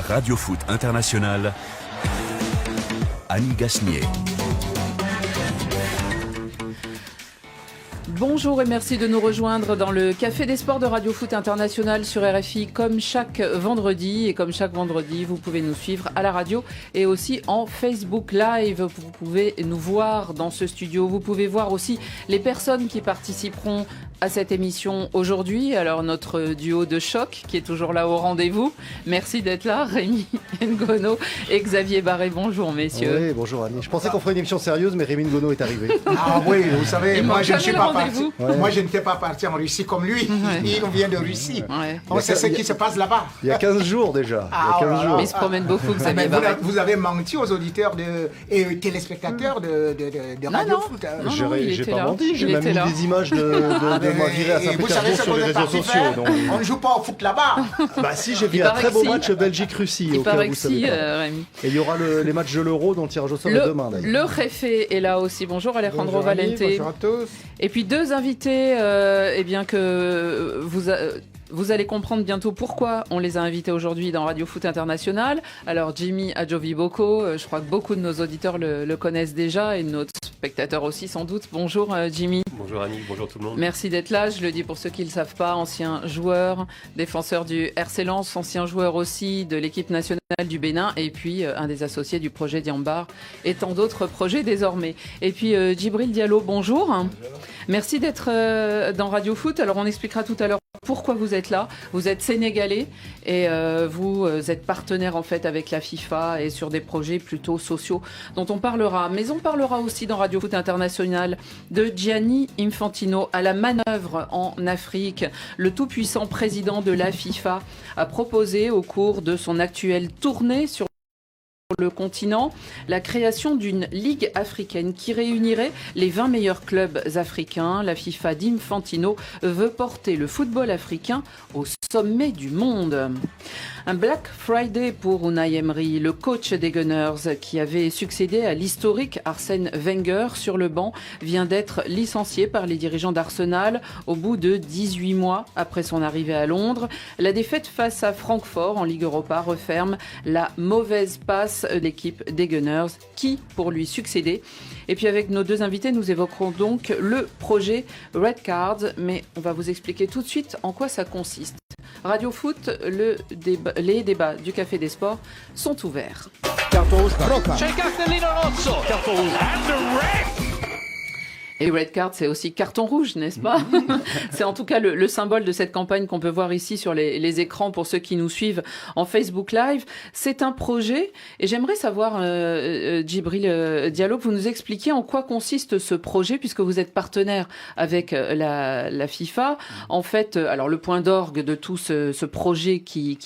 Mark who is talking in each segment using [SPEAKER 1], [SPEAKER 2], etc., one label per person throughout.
[SPEAKER 1] Radio Foot International, Annie Gasnier.
[SPEAKER 2] Bonjour et merci de nous rejoindre dans le Café des Sports de Radio Foot International sur RFI comme chaque vendredi. Et comme chaque vendredi, vous pouvez nous suivre à la radio et aussi en Facebook Live. Vous pouvez nous voir dans ce studio. Vous pouvez voir aussi les personnes qui participeront à cette émission aujourd'hui. Alors notre duo de choc qui est toujours là au rendez-vous. Merci d'être là, Rémi Ngono et Xavier Barré. Bonjour messieurs.
[SPEAKER 3] Oui, bonjour Annie. Je pensais qu'on ferait une émission sérieuse, mais Rémi Ngono est arrivé.
[SPEAKER 4] Ah oui, vous savez, moi je ne suis pas parti.
[SPEAKER 3] Ouais.
[SPEAKER 4] Moi je n'étais pas parti en Russie comme lui.
[SPEAKER 2] Ouais.
[SPEAKER 4] Il vient de Russie.
[SPEAKER 2] Ouais.
[SPEAKER 4] On sait ce qui se passe là-bas.
[SPEAKER 3] Il y a 15 jours déjà.
[SPEAKER 4] Ah,
[SPEAKER 3] il y a 15 jours.
[SPEAKER 2] Mais il se promène beaucoup,
[SPEAKER 4] Ah, mais
[SPEAKER 2] Xavier Barré.
[SPEAKER 4] vous avez menti aux auditeurs et téléspectateurs de Radio
[SPEAKER 2] non.
[SPEAKER 4] Foot. hein.
[SPEAKER 2] Non,
[SPEAKER 3] J'ai
[SPEAKER 2] il était
[SPEAKER 3] pas
[SPEAKER 2] là.
[SPEAKER 3] menti, j'ai
[SPEAKER 2] Il
[SPEAKER 3] même
[SPEAKER 2] était
[SPEAKER 3] mis
[SPEAKER 2] là.
[SPEAKER 3] des images de moi viré à
[SPEAKER 4] Et vous savez
[SPEAKER 3] Saint-Pétersbourg
[SPEAKER 4] ce
[SPEAKER 3] sur
[SPEAKER 4] qu'on
[SPEAKER 3] les
[SPEAKER 4] est
[SPEAKER 3] réseaux
[SPEAKER 4] parti
[SPEAKER 3] sociaux.
[SPEAKER 4] faire.
[SPEAKER 3] Donc...
[SPEAKER 4] On ne joue pas au foot là-bas.
[SPEAKER 3] Bah si, j'ai vu
[SPEAKER 2] Il
[SPEAKER 3] un
[SPEAKER 2] paraît
[SPEAKER 3] très
[SPEAKER 2] que
[SPEAKER 3] beau
[SPEAKER 2] si.
[SPEAKER 3] match Belgique-Russie.
[SPEAKER 2] Il
[SPEAKER 3] au cas
[SPEAKER 2] paraît
[SPEAKER 3] où
[SPEAKER 2] que
[SPEAKER 3] vous savez
[SPEAKER 2] si,
[SPEAKER 3] pas.
[SPEAKER 2] Rémi.
[SPEAKER 3] Et il y aura les matchs de l'Euro dont le tirage au sort est demain d'ailleurs.
[SPEAKER 2] Le réfé est là aussi. Bonjour Alejandro
[SPEAKER 4] Bonjour Annie,
[SPEAKER 2] Valente.
[SPEAKER 4] bonjour à tous.
[SPEAKER 2] Et puis deux invités, eh bien que vous allez comprendre bientôt pourquoi on les a invités aujourd'hui dans Radio Foot International. Alors Jimmy Adjoviboko, je crois que beaucoup de nos auditeurs le connaissent déjà et de nos spectateurs aussi sans doute. Bonjour Jimmy.
[SPEAKER 5] Bonjour Annie, bonjour tout le monde.
[SPEAKER 2] Merci d'être là. Je le dis pour ceux qui ne le savent pas, ancien joueur, défenseur du RC Lens, ancien joueur aussi de l'équipe nationale du Bénin et puis un des associés du projet Diambar et tant d'autres projets désormais. Et puis Djibril Diallo, bonjour. Merci d'être dans Radio Foot. Alors on expliquera tout à l'heure pourquoi vous êtes là. Vous êtes sénégalais et vous êtes partenaire en fait avec la FIFA et sur des projets plutôt sociaux dont on parlera. Mais on parlera aussi dans Radio Foot International de Gianni Infantino à la manœuvre en Afrique. Le tout-puissant président de la FIFA a proposé au cours de son actuelle tournée sur le continent, la création d'une ligue africaine qui réunirait les 20 meilleurs clubs africains. La FIFA d'Infantino veut porter le football africain au sommet du monde. Un Black Friday pour Unai Emery, le coach des Gunners qui avait succédé à l'historique Arsène Wenger sur le banc, vient d'être licencié par les dirigeants d'Arsenal au bout de 18 mois après son arrivée à Londres. La défaite face à Francfort en Ligue Europa referme la mauvaise passe de l'équipe des Gunners qui pour lui succéder. Et puis avec nos deux invités, nous évoquerons donc le projet Red Cards, mais on va vous expliquer tout de suite en quoi ça consiste. Radio Foot, les débats du Café des Sports sont ouverts.
[SPEAKER 4] Carton rouge, Roca.
[SPEAKER 6] C'è Castellino Rosso. Carton rouge. And the red.
[SPEAKER 2] Et Red Card, c'est aussi carton rouge, n'est-ce pas? C'est en tout cas le symbole de cette campagne qu'on peut voir ici sur les écrans pour ceux qui nous suivent en Facebook Live. C'est un projet et j'aimerais savoir, Djibril Diallo, que vous nous expliquiez en quoi consiste ce projet puisque vous êtes partenaire avec la FIFA. En fait, alors le point d'orgue de tout ce projet qui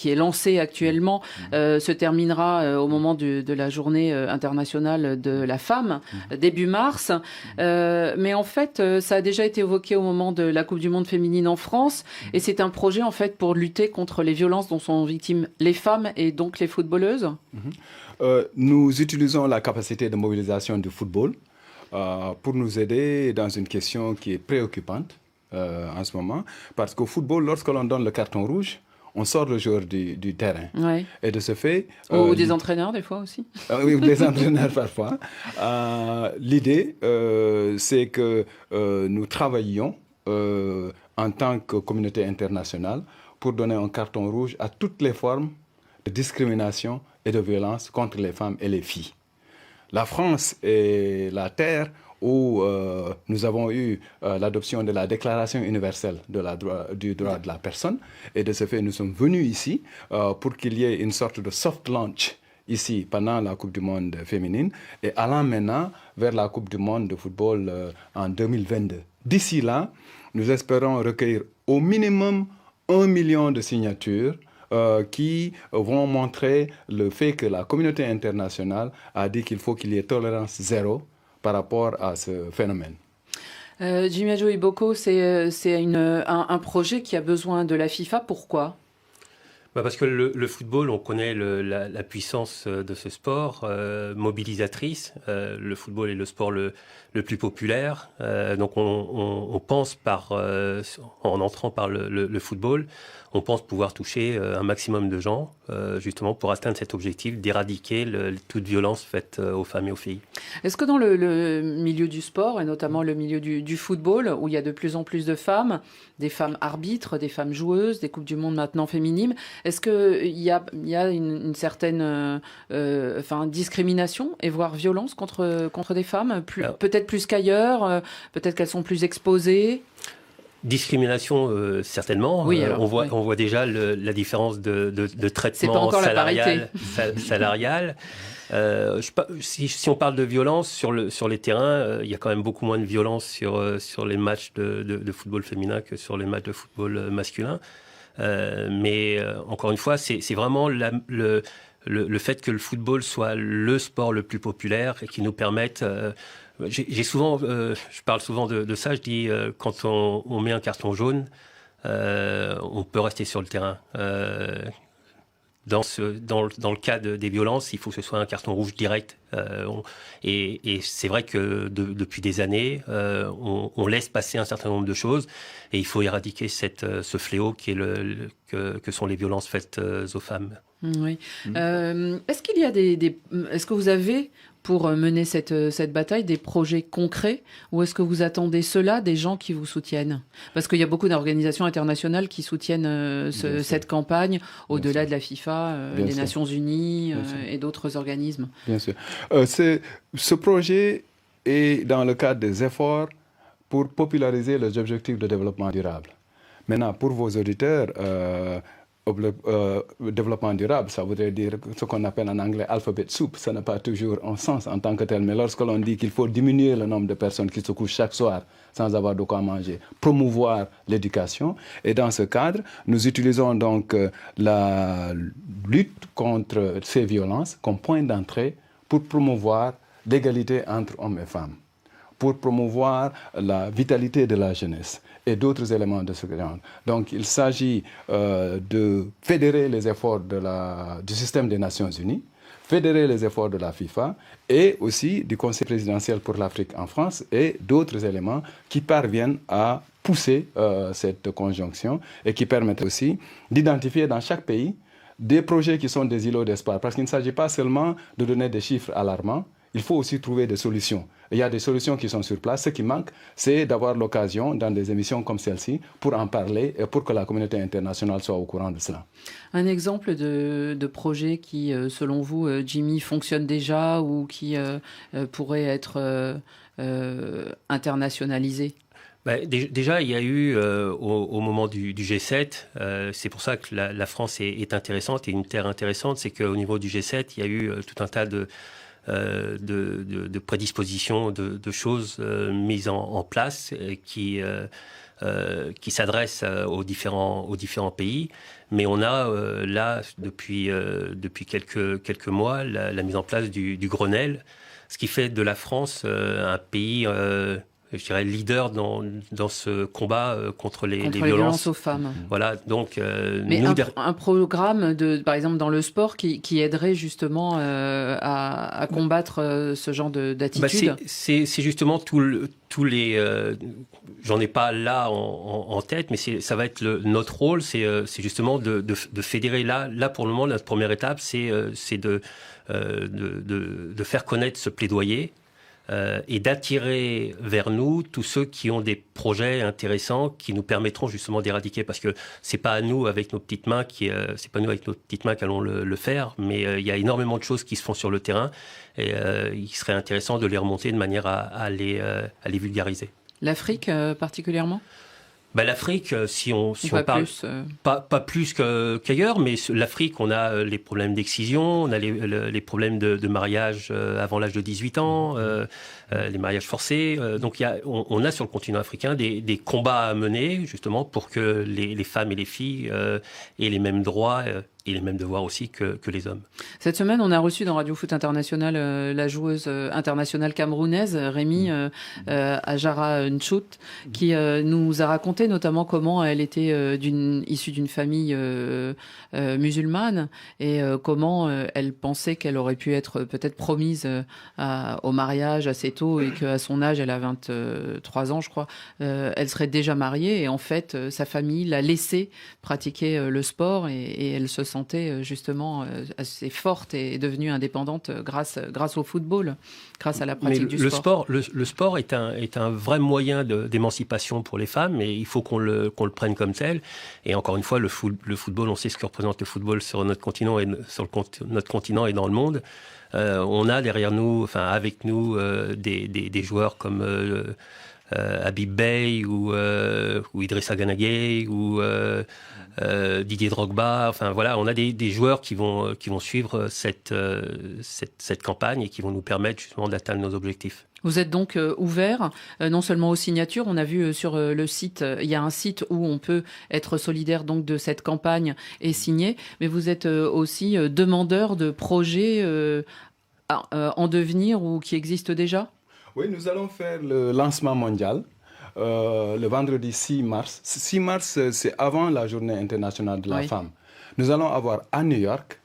[SPEAKER 2] est lancé actuellement se terminera au moment de la journée internationale de la femme, début mars. Mais en fait, ça a déjà été évoqué au moment de la Coupe du Monde féminine en France et c'est un projet en fait pour lutter contre les violences dont sont victimes les femmes et donc les footballeuses.
[SPEAKER 7] Nous utilisons la capacité de mobilisation du football pour nous aider dans une question qui est préoccupante en ce moment parce qu'au football, lorsque l'on donne le carton rouge, on sort le joueur du terrain.
[SPEAKER 2] Ouais.
[SPEAKER 7] Et de ce fait...
[SPEAKER 2] Ou des entraîneurs, des fois aussi.
[SPEAKER 7] Oui, des entraîneurs parfois. L'idée, c'est que nous travaillions en tant que communauté internationale pour donner un carton rouge à toutes les formes de discrimination et de violence contre les femmes et les filles. La France est la terre où nous avons eu l'adoption de la Déclaration universelle du droit de la personne. Et de ce fait, nous sommes venus ici pour qu'il y ait une sorte de soft launch ici pendant la Coupe du Monde féminine et allant maintenant vers la Coupe du Monde de football en 2022. D'ici là, nous espérons recueillir au minimum 1 million de signatures qui vont montrer le fait que la communauté internationale a dit qu'il faut qu'il y ait tolérance zéro par rapport à ce phénomène.
[SPEAKER 2] Jimmy Adjoviboko, c'est un projet qui a besoin de la FIFA. Pourquoi ?
[SPEAKER 5] Parce que le football, on connaît la puissance de ce sport, mobilisatrice. Le football est le sport le plus populaire. Donc on pense en entrant par le football, on pense pouvoir toucher un maximum de gens, justement pour atteindre cet objectif d'éradiquer toute violence faite aux femmes et aux filles.
[SPEAKER 2] Est-ce que dans le milieu du sport, et notamment le milieu du football, où il y a de plus en plus de femmes, des femmes arbitres, des femmes joueuses, des Coupes du Monde maintenant féminines, est-ce qu'il y a une certaine discrimination et voire violence contre des femmes, peut-être plus qu'ailleurs, peut-être qu'elles sont plus exposées?
[SPEAKER 5] Discrimination, certainement.
[SPEAKER 2] Oui,
[SPEAKER 5] on voit déjà la différence de traitement salarial. Si on parle de violence sur les terrains, il y a quand même beaucoup moins de violence sur les matchs de football féminin que sur les matchs de football masculin. Mais encore une fois, c'est vraiment le fait que le football soit le sport le plus populaire et qui nous permette... je parle souvent de ça, je dis quand on met un carton jaune, on peut rester sur le terrain. Dans le cas des violences, il faut que ce soit un carton rouge direct. Et c'est vrai que depuis des années, on laisse passer un certain nombre de choses et il faut éradiquer ce fléau qui est que sont les violences faites aux femmes.
[SPEAKER 2] Oui. Est-ce qu'il y a est-ce que vous avez, pour mener cette bataille, des projets concrets, ou est-ce que vous attendez cela des gens qui vous soutiennent? Parce qu'il y a beaucoup d'organisations internationales qui soutiennent cette campagne, au-delà de la FIFA, les Nations Unies et d'autres organismes.
[SPEAKER 7] Bien sûr. Ce projet est dans le cadre des efforts pour populariser les objectifs de développement durable. Maintenant, pour vos auditeurs, développement durable, ça voudrait dire ce qu'on appelle en anglais alphabet soup. Ça n'a pas toujours un sens en tant que tel. Mais lorsque l'on dit qu'il faut diminuer le nombre de personnes qui se couchent chaque soir sans avoir de quoi manger, promouvoir l'éducation. Et dans ce cadre, nous utilisons donc la lutte contre ces violences comme point d'entrée pour promouvoir l'égalité entre hommes et femmes, pour promouvoir la vitalité de la jeunesse et d'autres éléments de ce genre. Donc il s'agit de fédérer les efforts du système des Nations Unies, fédérer les efforts de la FIFA et aussi du Conseil présidentiel pour l'Afrique en France et d'autres éléments qui parviennent à pousser cette conjonction et qui permettent aussi d'identifier dans chaque pays des projets qui sont des îlots d'espoir. Parce qu'il ne s'agit pas seulement de donner des chiffres alarmants, il faut aussi trouver des solutions. Il y a des solutions qui sont sur place. Ce qui manque, c'est d'avoir l'occasion, dans des émissions comme celle-ci, pour en parler et pour que la communauté internationale soit au courant de cela.
[SPEAKER 2] Un exemple de projet qui, selon vous, Jimmy, fonctionne déjà ou qui pourrait être internationalisé?
[SPEAKER 5] Déjà, il y a eu, au moment du G7, c'est pour ça que la France est intéressante et une terre intéressante, c'est qu'au niveau du G7, il y a eu tout un tas de prédispositions, de choses mises en place qui s'adressent aux différents pays. Mais on a là, depuis quelques mois, la mise en place du Grenelle, ce qui fait de la France un pays... je dirais leader dans ce combat contre les violences
[SPEAKER 2] aux femmes.
[SPEAKER 5] Voilà, donc...
[SPEAKER 2] Mais un programme, par exemple, dans le sport qui aiderait justement à combattre ce genre d'attitude?
[SPEAKER 5] C'est justement tous les... j'en ai pas là en tête, mais ça va être notre rôle, c'est justement de fédérer. Là, pour le moment, notre première étape, c'est de faire connaître ce plaidoyer, et d'attirer vers nous tous ceux qui ont des projets intéressants qui nous permettront justement d'éradiquer, parce que c'est pas nous avec nos petites mains qu'allons le faire, mais il y a énormément de choses qui se font sur le terrain et il serait intéressant de les remonter de manière à les vulgariser.
[SPEAKER 2] L'Afrique particulièrement?
[SPEAKER 5] L'Afrique, si on parle pas plus qu'ailleurs, mais l'Afrique, on a les problèmes d'excision, on a les problèmes de mariage avant l'âge de 18 ans, les mariages forcés. Donc on a sur le continent africain des combats à mener justement pour que les femmes et les filles aient les mêmes droits et les mêmes devoirs aussi que les hommes.
[SPEAKER 2] Cette semaine, on a reçu dans Radio Foot International la joueuse internationale camerounaise, Rémi Ajara Nchout, qui nous a raconté notamment comment elle était issue d'une famille musulmane et comment elle pensait qu'elle aurait pu être peut-être promise au mariage assez tôt et qu'à son âge, elle a 23 ans, je crois, elle serait déjà mariée et en fait, sa famille l'a laissée pratiquer le sport et elle se sentait justement assez forte et est devenue indépendante grâce au football, grâce à la pratique du sport.
[SPEAKER 5] Le sport est un vrai moyen d'émancipation pour les femmes et il faut qu'on le prenne comme tel. Et encore une fois, le football, on sait ce que représente le football sur notre continent et dans le monde. On a derrière nous, enfin avec nous, des joueurs comme Habib Beye ou Idrissa Gana Gueye ou Didier Drogba. Enfin voilà, on a des joueurs qui vont suivre cette campagne et qui vont nous permettre justement d'atteindre nos objectifs.
[SPEAKER 2] Vous êtes donc ouvert non seulement aux signatures, on a vu sur le site, il y a un site où on peut être solidaire donc de cette campagne et signer, mais vous êtes aussi demandeur de projets en devenir ou qui existent déjà ?
[SPEAKER 7] Oui, nous allons faire le lancement mondial le vendredi 6 mars. 6 mars, c'est avant la journée internationale de la femme. Nous allons avoir à New York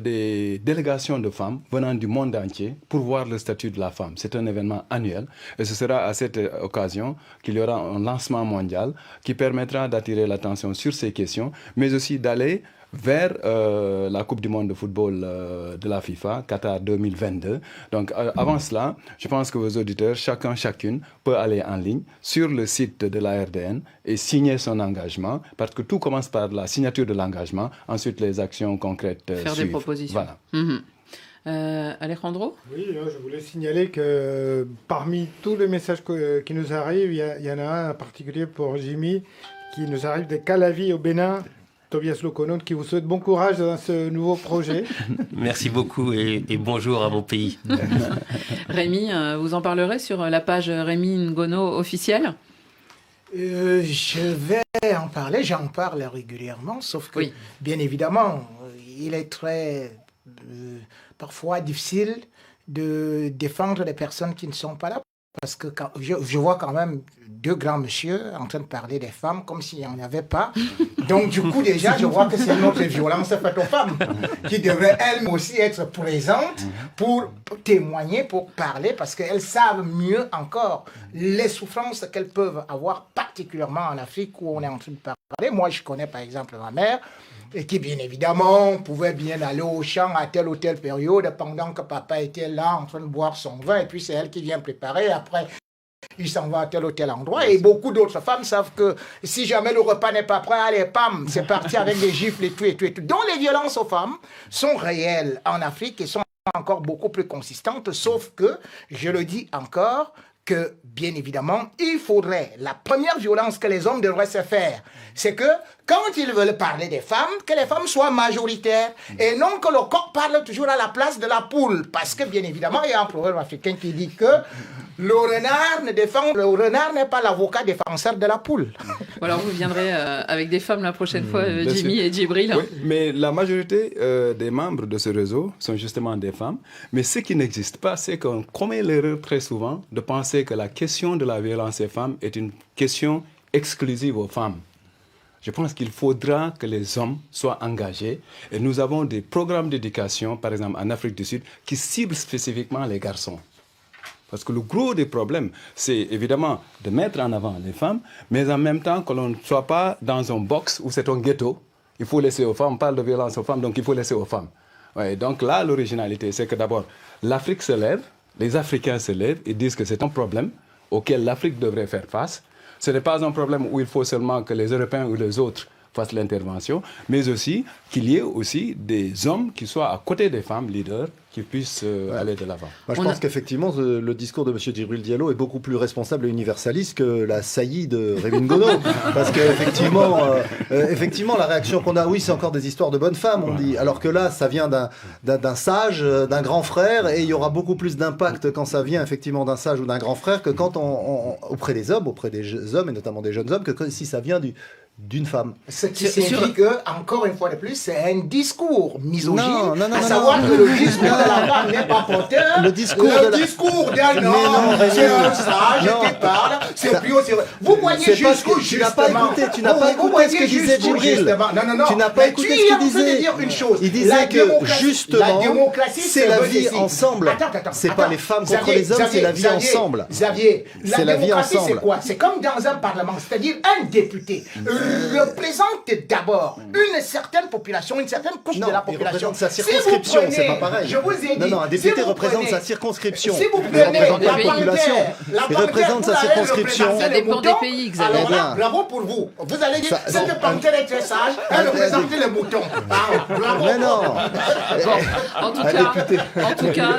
[SPEAKER 7] des délégations de femmes venant du monde entier pour voir le statut de la femme. C'est un événement annuel et ce sera à cette occasion qu'il y aura un lancement mondial qui permettra d'attirer l'attention sur ces questions, mais aussi d'aller vers la Coupe du monde de football de la FIFA, Qatar 2022. Donc avant cela, je pense que vos auditeurs, chacune, peut aller en ligne sur le site de la RDN et signer son engagement, parce que tout commence par la signature de l'engagement, ensuite les actions concrètes
[SPEAKER 2] faire
[SPEAKER 7] suivent.
[SPEAKER 2] Des propositions.
[SPEAKER 7] Voilà.
[SPEAKER 2] Alejandro ?
[SPEAKER 8] Oui, je voulais signaler que parmi tous les messages qui nous arrivent, il y en a un en particulier pour Jimmy qui nous arrive de Calavi au Bénin. Tobias Loconon, qui vous souhaite bon courage dans ce nouveau projet.
[SPEAKER 5] Merci beaucoup et bonjour à mon pays.
[SPEAKER 2] Rémi, vous en parlerez sur la page Rémi Ngono officielle ?
[SPEAKER 4] Je vais en parler, j'en parle régulièrement, sauf que, bien évidemment, il est très, parfois difficile de défendre les personnes qui ne sont pas là. Parce que je vois quand même deux grands messieurs en train de parler des femmes comme s'il n'y en avait pas. Donc du coup déjà, je vois que c'est une autre violence faite aux femmes qui devraient elles aussi être présentes pour témoigner, pour parler, parce qu'elles savent mieux encore les souffrances qu'elles peuvent avoir, particulièrement en Afrique où on est en train de parler. Moi, je connais par exemple ma mère, et qui, bien évidemment, pouvait bien aller au champ à telle ou telle période pendant que papa était là en train de boire son vin, et puis c'est elle qui vient préparer. Après, il s'en va à tel ou tel endroit. Et beaucoup d'autres femmes savent que si jamais le repas n'est pas prêt, allez, pam, c'est parti avec des gifles et tout et tout et tout. Donc les violences aux femmes sont réelles en Afrique et sont encore beaucoup plus consistantes, sauf que, je le dis encore, que, bien évidemment, il faudrait, la première violence que les hommes devraient se faire, c'est que, quand ils veulent parler des femmes, que les femmes soient majoritaires, et non que le coq parle toujours à la place de la poule, parce que, bien évidemment, il y a un proverbe africain qui dit que le renard n'est pas l'avocat défenseur de la poule.
[SPEAKER 2] Alors vous viendrez avec des femmes la prochaine fois, Jimmy et Djibril.
[SPEAKER 7] Oui, mais la majorité des membres de ce réseau sont justement des femmes. Mais ce qui n'existe pas, c'est qu'on commet l'erreur très souvent de penser que la question de la violence des femmes est une question exclusive aux femmes. Je pense qu'il faudra que les hommes soient engagés. Et nous avons des programmes d'éducation, par exemple en Afrique du Sud, qui ciblent spécifiquement les garçons. Parce que le gros des problèmes, c'est évidemment de mettre en avant les femmes, mais en même temps que l'on ne soit pas dans un box où c'est un ghetto. Il faut laisser aux femmes, on parle de violence aux femmes, donc il faut laisser aux femmes. Ouais, donc là, l'originalité, c'est que d'abord, l'Afrique se lève, les Africains se lèvent et disent que c'est un problème auquel l'Afrique devrait faire face. Ce n'est pas un problème où il faut seulement que les Européens ou les autres fassent l'intervention, mais aussi qu'il y ait aussi des hommes qui soient à côté des femmes leaders, qui puissent aller de l'avant.
[SPEAKER 3] Moi, je pense qu'effectivement, le discours de M. Djibril Diallo est beaucoup plus responsable et universaliste que la saillie de Rémi Ngono. Parce qu'effectivement, effectivement, la réaction qu'on a, oui, c'est encore des histoires de bonnes femmes, on dit. Alors que là, ça vient d'un sage, d'un grand frère, et il y aura beaucoup plus d'impact quand ça vient effectivement d'un sage ou d'un grand frère que quand auprès des hommes, auprès des hommes, et notamment des jeunes hommes, que si ça vient d'une femme.
[SPEAKER 4] Ce qui signifie que, encore une fois de plus, c'est un discours misogyne,
[SPEAKER 3] Non,
[SPEAKER 4] à savoir que le discours de la femme n'est pas porteur.
[SPEAKER 3] Le discours
[SPEAKER 4] d'un homme, c'est un sage qui parle, c'est plus aussi... Vous voyez jusqu'où, justement...
[SPEAKER 3] Tu n'as pas écouté ce que disait Djibril.
[SPEAKER 4] Non.
[SPEAKER 3] Tu n'as pas écouté ce qu'il disait.
[SPEAKER 4] Dire une chose.
[SPEAKER 3] Il disait que, justement, c'est la vie ensemble. C'est pas les femmes contre les hommes, c'est la vie ensemble.
[SPEAKER 4] Xavier,
[SPEAKER 3] C'est la vie
[SPEAKER 4] démocratie, c'est
[SPEAKER 3] ensemble.
[SPEAKER 4] quoi? C'est comme dans un parlement, c'est-à-dire un député représente d'abord une certaine population, une certaine couche de la
[SPEAKER 3] il
[SPEAKER 4] population.
[SPEAKER 3] représente sa circonscription, c'est pas pareil.
[SPEAKER 4] Je vous ai dit.
[SPEAKER 3] Non, un député représente sa circonscription.
[SPEAKER 4] Si vous
[SPEAKER 3] Il
[SPEAKER 4] prenez
[SPEAKER 3] représente
[SPEAKER 4] la
[SPEAKER 3] pas la population. Il représente sa circonscription.
[SPEAKER 2] Ça dépend des pays, Xavier.
[SPEAKER 4] Alors là,
[SPEAKER 3] bien.
[SPEAKER 4] bravo pour vous. Vous allez dire, cette panthère est très sage, elle représente les moutons. Bravo.
[SPEAKER 3] Mais non.
[SPEAKER 2] En tout cas,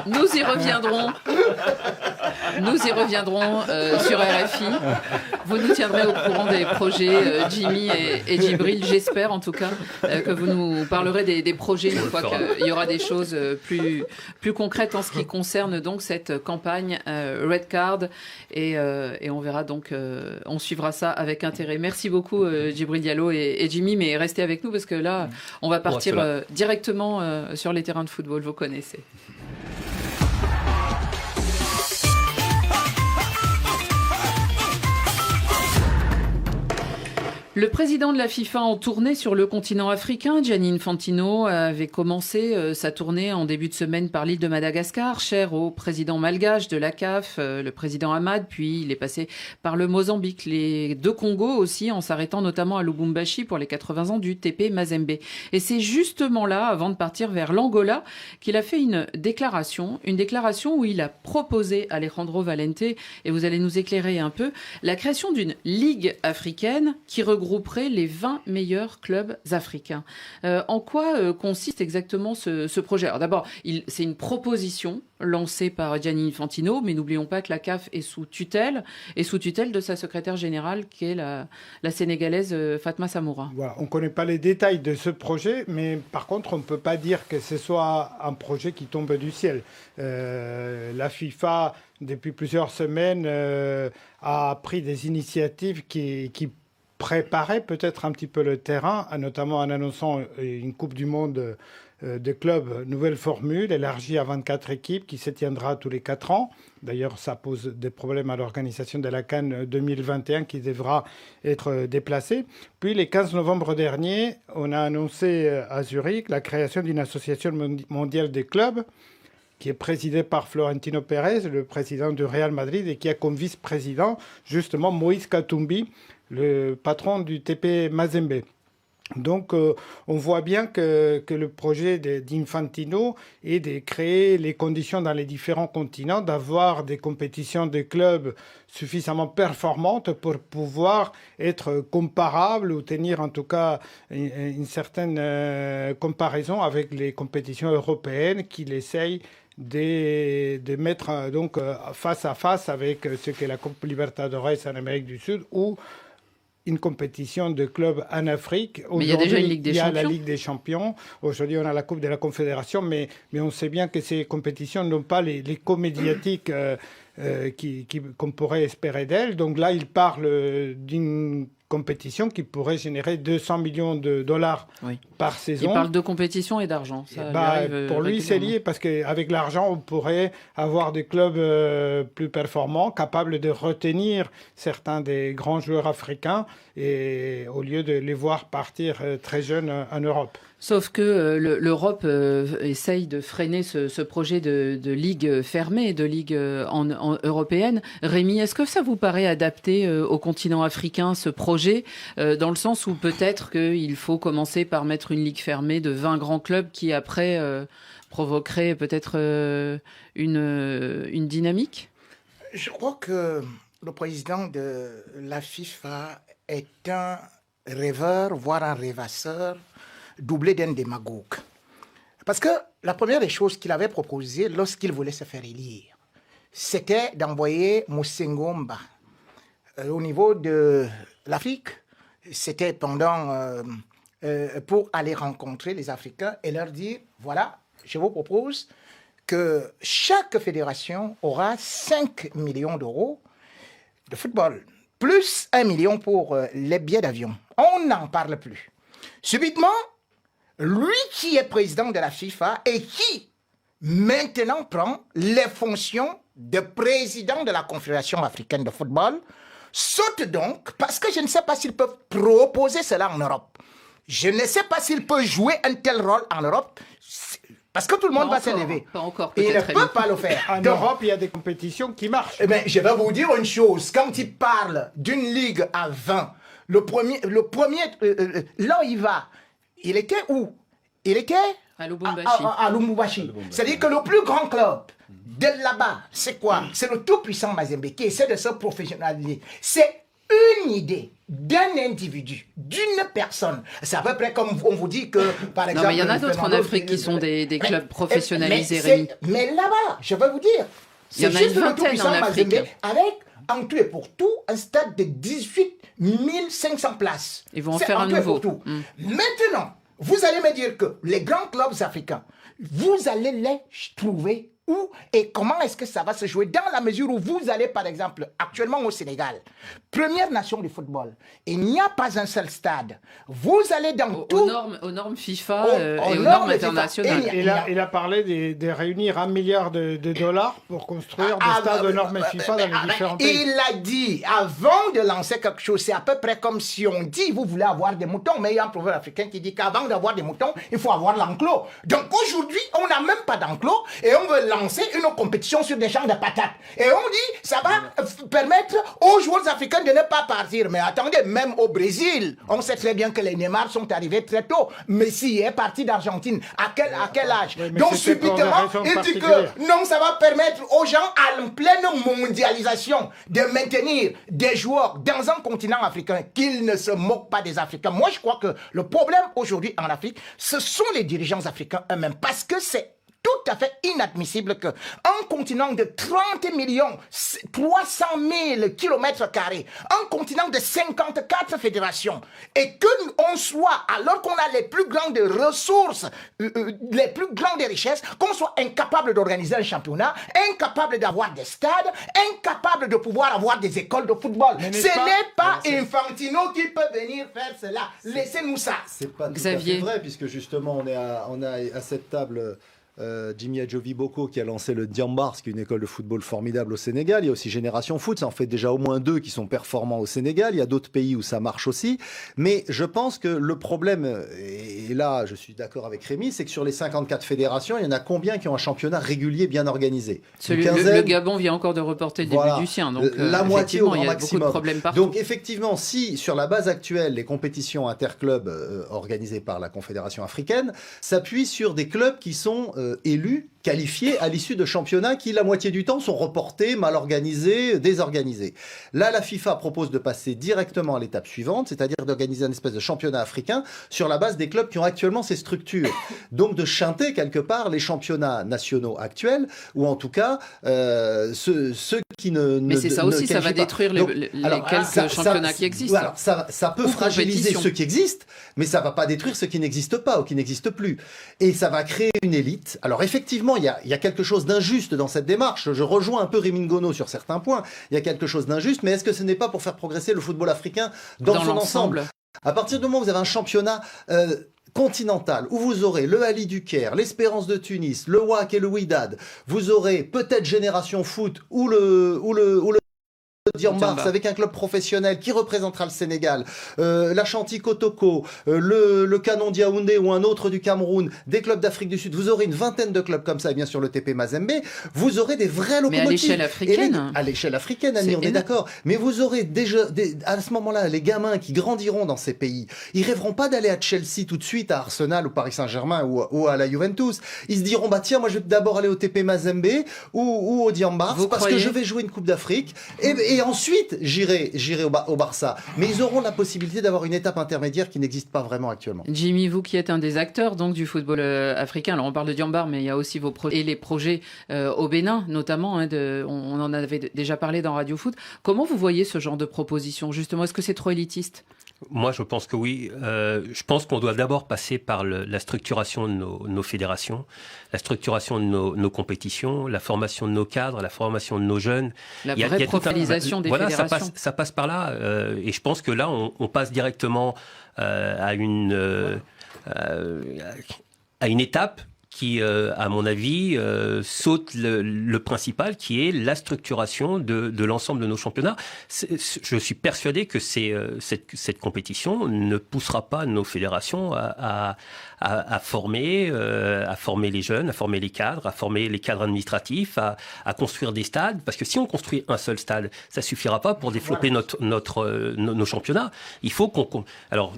[SPEAKER 2] nous y reviendrons. Nous y reviendrons sur RFI. Vous nous tiendrez au courant des projets, Jimmy et Djibril. J'espère en tout cas que vous nous parlerez des projets une fois qu'il y aura des choses plus concrètes en ce qui concerne donc cette campagne Red Card. Et on verra donc, on suivra ça avec intérêt. Merci beaucoup Djibril Diallo et Jimmy, mais restez avec nous parce que là, on va partir directement sur les terrains de football. Vous connaissez. Le président de la FIFA en tournée sur le continent africain, Gianni Infantino, avait commencé sa tournée en début de semaine par l'île de Madagascar, chère au président malgache de la CAF, le président Hamad, puis il est passé par le Mozambique, les deux Congos aussi, en s'arrêtant notamment à Lubumbashi pour les 80 ans du TP Mazembe. Et c'est justement là, avant de partir vers l'Angola, qu'il a fait une déclaration où il a proposé à Alejandro Valente, et vous allez nous éclairer un peu, la création d'une ligue africaine qui regrouperait les 20 meilleurs clubs africains. En quoi consiste exactement ce projet? Alors d'abord, c'est une proposition lancée par Gianni Infantino, mais n'oublions pas que la CAF est sous tutelle de sa secrétaire générale, qui est la Sénégalaise Fatma Samoura.
[SPEAKER 8] Voilà, on ne connaît pas les détails de ce projet, mais par contre, on ne peut pas dire que ce soit un projet qui tombe du ciel. La FIFA, depuis plusieurs semaines, a pris des initiatives qui préparait peut-être un petit peu le terrain, notamment en annonçant une Coupe du Monde de clubs, nouvelle formule, élargie à 24 équipes, qui se tiendra tous les 4 ans. D'ailleurs, ça pose des problèmes à l'organisation de la CAN 2021 qui devra être déplacée. Puis, le 15 novembre dernier, on a annoncé à Zurich la création d'une association mondiale des clubs qui est présidée par Florentino Pérez, le président du Real Madrid, et qui a comme vice-président justement Moïse Katumbi, le patron du TP Mazembe. Donc, on voit bien que le projet d'Infantino est de créer les conditions dans les différents continents, d'avoir des compétitions de clubs suffisamment performantes pour pouvoir être comparables ou tenir en tout cas une certaine comparaison avec les compétitions européennes qu'il essaye de mettre donc face à face avec ce qu'est la Coupe Libertadores en Amérique du Sud ou une compétition de clubs en Afrique.
[SPEAKER 2] Mais il y a déjà une Ligue des Champions.
[SPEAKER 8] Il y a la Ligue des Champions. Aujourd'hui, on a la Coupe de la Confédération, mais on sait bien que ces compétitions n'ont pas l'écho médiatique qu'on pourrait espérer d'elles. Donc là, il parle d'une compétition qui pourrait générer 200 millions de dollars par saison.
[SPEAKER 2] Il parle de compétition et d'argent.
[SPEAKER 8] Pour lui, c'est lié parce qu'avec l'argent, on pourrait avoir des clubs plus performants, capables de retenir certains des grands joueurs africains et au lieu de les voir partir très jeunes en Europe.
[SPEAKER 2] Sauf que l'Europe essaye de freiner ce projet de ligue fermée, de ligue en européenne. Rémi, est-ce que ça vous paraît adapté au continent africain, ce projet, dans le sens où peut-être qu'il faut commencer par mettre une ligue fermée de 20 grands clubs qui après provoquerait peut-être une dynamique?
[SPEAKER 4] Je crois que le président de la FIFA est un rêveur, voire un rêvasseur, doublé d'un démagogue. Parce que la première des choses qu'il avait proposées lorsqu'il voulait se faire élire, c'était d'envoyer Moussengomba au niveau de l'Afrique. C'était pour aller rencontrer les Africains et leur dire, voilà, je vous propose que chaque fédération aura 5 millions d'euros de football. plus 1 million pour les billets d'avion. On n'en parle plus. Subitement, lui qui est président de la FIFA et qui maintenant prend les fonctions de président de la Confédération africaine de football, saute donc, parce que je ne sais pas s'ils peuvent proposer cela en Europe. Je ne sais pas s'il peut jouer un tel rôle en Europe, parce que tout le monde va s'élever.
[SPEAKER 2] Pas encore,
[SPEAKER 4] Il ne
[SPEAKER 2] peut-être.
[SPEAKER 4] peut pas le faire.
[SPEAKER 8] En
[SPEAKER 4] Donc,
[SPEAKER 8] Europe, il y a des compétitions qui marchent.
[SPEAKER 4] eh bien, je vais vous dire une chose. Quand il parle d'une ligue à 20, le premier là où il va, il était où? Il était
[SPEAKER 2] À Lubumbashi.
[SPEAKER 4] à Lubumbashi. C'est-à-dire que le plus grand club de là-bas, c'est quoi? C'est le tout-puissant Mazembe qui essaie de se professionnaliser. C'est une idée d'un individu, d'une personne. C'est à peu près comme on vous dit que, par exemple...
[SPEAKER 2] Non, mais il y en a d'autres en Afrique qui sont des clubs professionnalisés, Rémi.
[SPEAKER 4] Mais là-bas, je vais vous dire,
[SPEAKER 2] Il y en
[SPEAKER 4] c'est
[SPEAKER 2] a une
[SPEAKER 4] juste le
[SPEAKER 2] vingtaine
[SPEAKER 4] tout-puissant
[SPEAKER 2] en Afrique.
[SPEAKER 4] Mazembe avec, en tout et pour tout, un stade de 18 500 places.
[SPEAKER 2] Ils vont en
[SPEAKER 4] C'est
[SPEAKER 2] faire un
[SPEAKER 4] tout et pour
[SPEAKER 2] nouveau.
[SPEAKER 4] tout. Maintenant, vous allez me dire que les grands clubs africains, vous allez les trouver où et comment est-ce que ça va se jouer dans la mesure où vous allez, par exemple, actuellement au Sénégal, première nation du football, il n'y a pas un seul stade. Vous allez dans tout...
[SPEAKER 2] Aux normes FIFA
[SPEAKER 4] Aux
[SPEAKER 2] et aux
[SPEAKER 4] normes
[SPEAKER 2] normes
[SPEAKER 4] FIFA.
[SPEAKER 2] internationales.
[SPEAKER 8] Il a parlé de réunir 1 milliard de dollars pour construire des stades aux normes FIFA dans les différents pays.
[SPEAKER 4] Il a dit, avant de lancer quelque chose, c'est à peu près comme si on dit, vous voulez avoir des moutons, mais il y a un proverbe africain qui dit qu'avant d'avoir des moutons, il faut avoir l'enclos. Donc aujourd'hui, on n'a même pas d'enclos et on veut lancer une compétition sur des champs de patates. Et on dit, ça va permettre aux joueurs africains de ne pas partir. Mais attendez, même au Brésil, on sait très bien que les Neymar sont arrivés très tôt. Messi est parti d'Argentine. À quel âge?
[SPEAKER 8] Oui, mais
[SPEAKER 4] Donc
[SPEAKER 8] c'était pour des
[SPEAKER 4] subitement,
[SPEAKER 8] raisons
[SPEAKER 4] il dit
[SPEAKER 8] particulières.
[SPEAKER 4] que non, ça va permettre aux gens à en pleine mondialisation de maintenir des joueurs dans un continent africain qu'ils ne se moquent pas des Africains. Moi, je crois que le problème aujourd'hui en Afrique, ce sont les dirigeants africains eux-mêmes. Parce que c'est tout à fait inadmissible qu'un continent de 30 millions, 300 000 kilomètres carrés, un continent de 54 fédérations, et qu'on soit, alors qu'on a les plus grandes ressources, les plus grandes richesses, qu'on soit incapable d'organiser un championnat, incapable d'avoir des stades, incapable de pouvoir avoir des écoles de football. Ce n'est pas Infantino qui peut venir faire cela. Laissez-nous ça.
[SPEAKER 3] C'est pas tout
[SPEAKER 2] Xavier.
[SPEAKER 3] à fait vrai, puisque justement, on a à cette table Jimmy Adjovi Boko qui a lancé le Diambars, qui est une école de football formidable au Sénégal. Il y a aussi Génération Foot, ça en fait déjà au moins 2 qui sont performants au Sénégal. Il y a d'autres pays où ça marche aussi. Mais je pense que le problème, et là je suis d'accord avec Rémi, c'est que sur les 54 fédérations, il y en a combien qui ont un championnat régulier bien organisé?
[SPEAKER 2] Le Gabon vient encore de reporter le début du sien. Donc,
[SPEAKER 3] la moitié au grand
[SPEAKER 2] il y a
[SPEAKER 3] maximum.
[SPEAKER 2] beaucoup de problèmes partout.
[SPEAKER 3] Donc effectivement, si sur la base actuelle, les compétitions interclubs organisées par la Confédération africaine s'appuient sur des clubs qui sont élus, qualifiés à l'issue de championnats qui, la moitié du temps, sont reportés, mal organisés, désorganisés. Là, la FIFA propose de passer directement à l'étape suivante, c'est-à-dire d'organiser un espèce de championnat africain sur la base des clubs qui ont actuellement ces structures. Donc de chanter quelque part les championnats nationaux actuels, ou en tout cas ceux qui ne...
[SPEAKER 2] Mais c'est ça aussi, ça va détruire les quelques championnats qui existent.
[SPEAKER 3] Alors, ça peut fragiliser ceux qui existent, mais ça va pas détruire ceux qui n'existent pas ou qui n'existent plus. Et ça va créer une élite. Alors effectivement, il y a quelque chose d'injuste dans cette démarche. Je rejoins un peu Rémi Ngono sur certains points. Il y a quelque chose d'injuste, mais est-ce que ce n'est pas pour faire progresser le football africain dans son ensemble? À partir du moment où vous avez un championnat continental, où vous aurez le Ali du Caire, l'Espérance de Tunis, le WAC et le Wydad, vous aurez peut-être Génération Foot ou le Diambars avec un club professionnel qui représentera le Sénégal, l'Ashanti Kotoko, le Canon Yaoundé ou un autre du Cameroun, des clubs d'Afrique du Sud. Vous aurez une vingtaine de clubs comme ça, et bien sûr le TP Mazembe. Vous aurez des vrais locomotives.
[SPEAKER 2] Mais à l'échelle africaine.
[SPEAKER 3] À l'échelle africaine, Annie, on est d'accord. Mais vous aurez déjà, à ce moment-là, les gamins qui grandiront dans ces pays, ils rêveront pas d'aller à Chelsea tout de suite, à Arsenal ou Paris Saint-Germain ou à la Juventus. Ils se diront, bah tiens, moi je vais d'abord aller au TP Mazembe ou au Diambars parce que je vais jouer une Coupe d'Afrique et ensuite j'irai au Barça. Mais ils auront la possibilité d'avoir une étape intermédiaire qui n'existe pas vraiment actuellement.
[SPEAKER 2] Jimmy, vous qui êtes un des acteurs donc du football africain, alors on parle de Diambars, mais il y a aussi vos projets et les projets au Bénin notamment. On en avait déjà parlé dans Radio Foot. Comment vous voyez ce genre de proposition justement? Est-ce que c'est trop élitiste?
[SPEAKER 5] Moi, je pense que oui. Je pense qu'on doit d'abord passer par la structuration de nos fédérations, la structuration de nos compétitions, la formation de nos cadres, la formation de nos jeunes.
[SPEAKER 2] La vraie professionnalisation des fédérations.
[SPEAKER 5] Ça passe par là. Et je pense que là, on passe directement à une étape qui, à mon avis, saute le principal, qui est la structuration de l'ensemble de nos championnats. Je suis persuadé que cette compétition ne poussera pas nos fédérations à former les jeunes, à former les cadres administratifs, à construire des stades. Parce que si on construit un seul stade, ça suffira pas pour développer nos championnats. Il faut qu'on... Alors,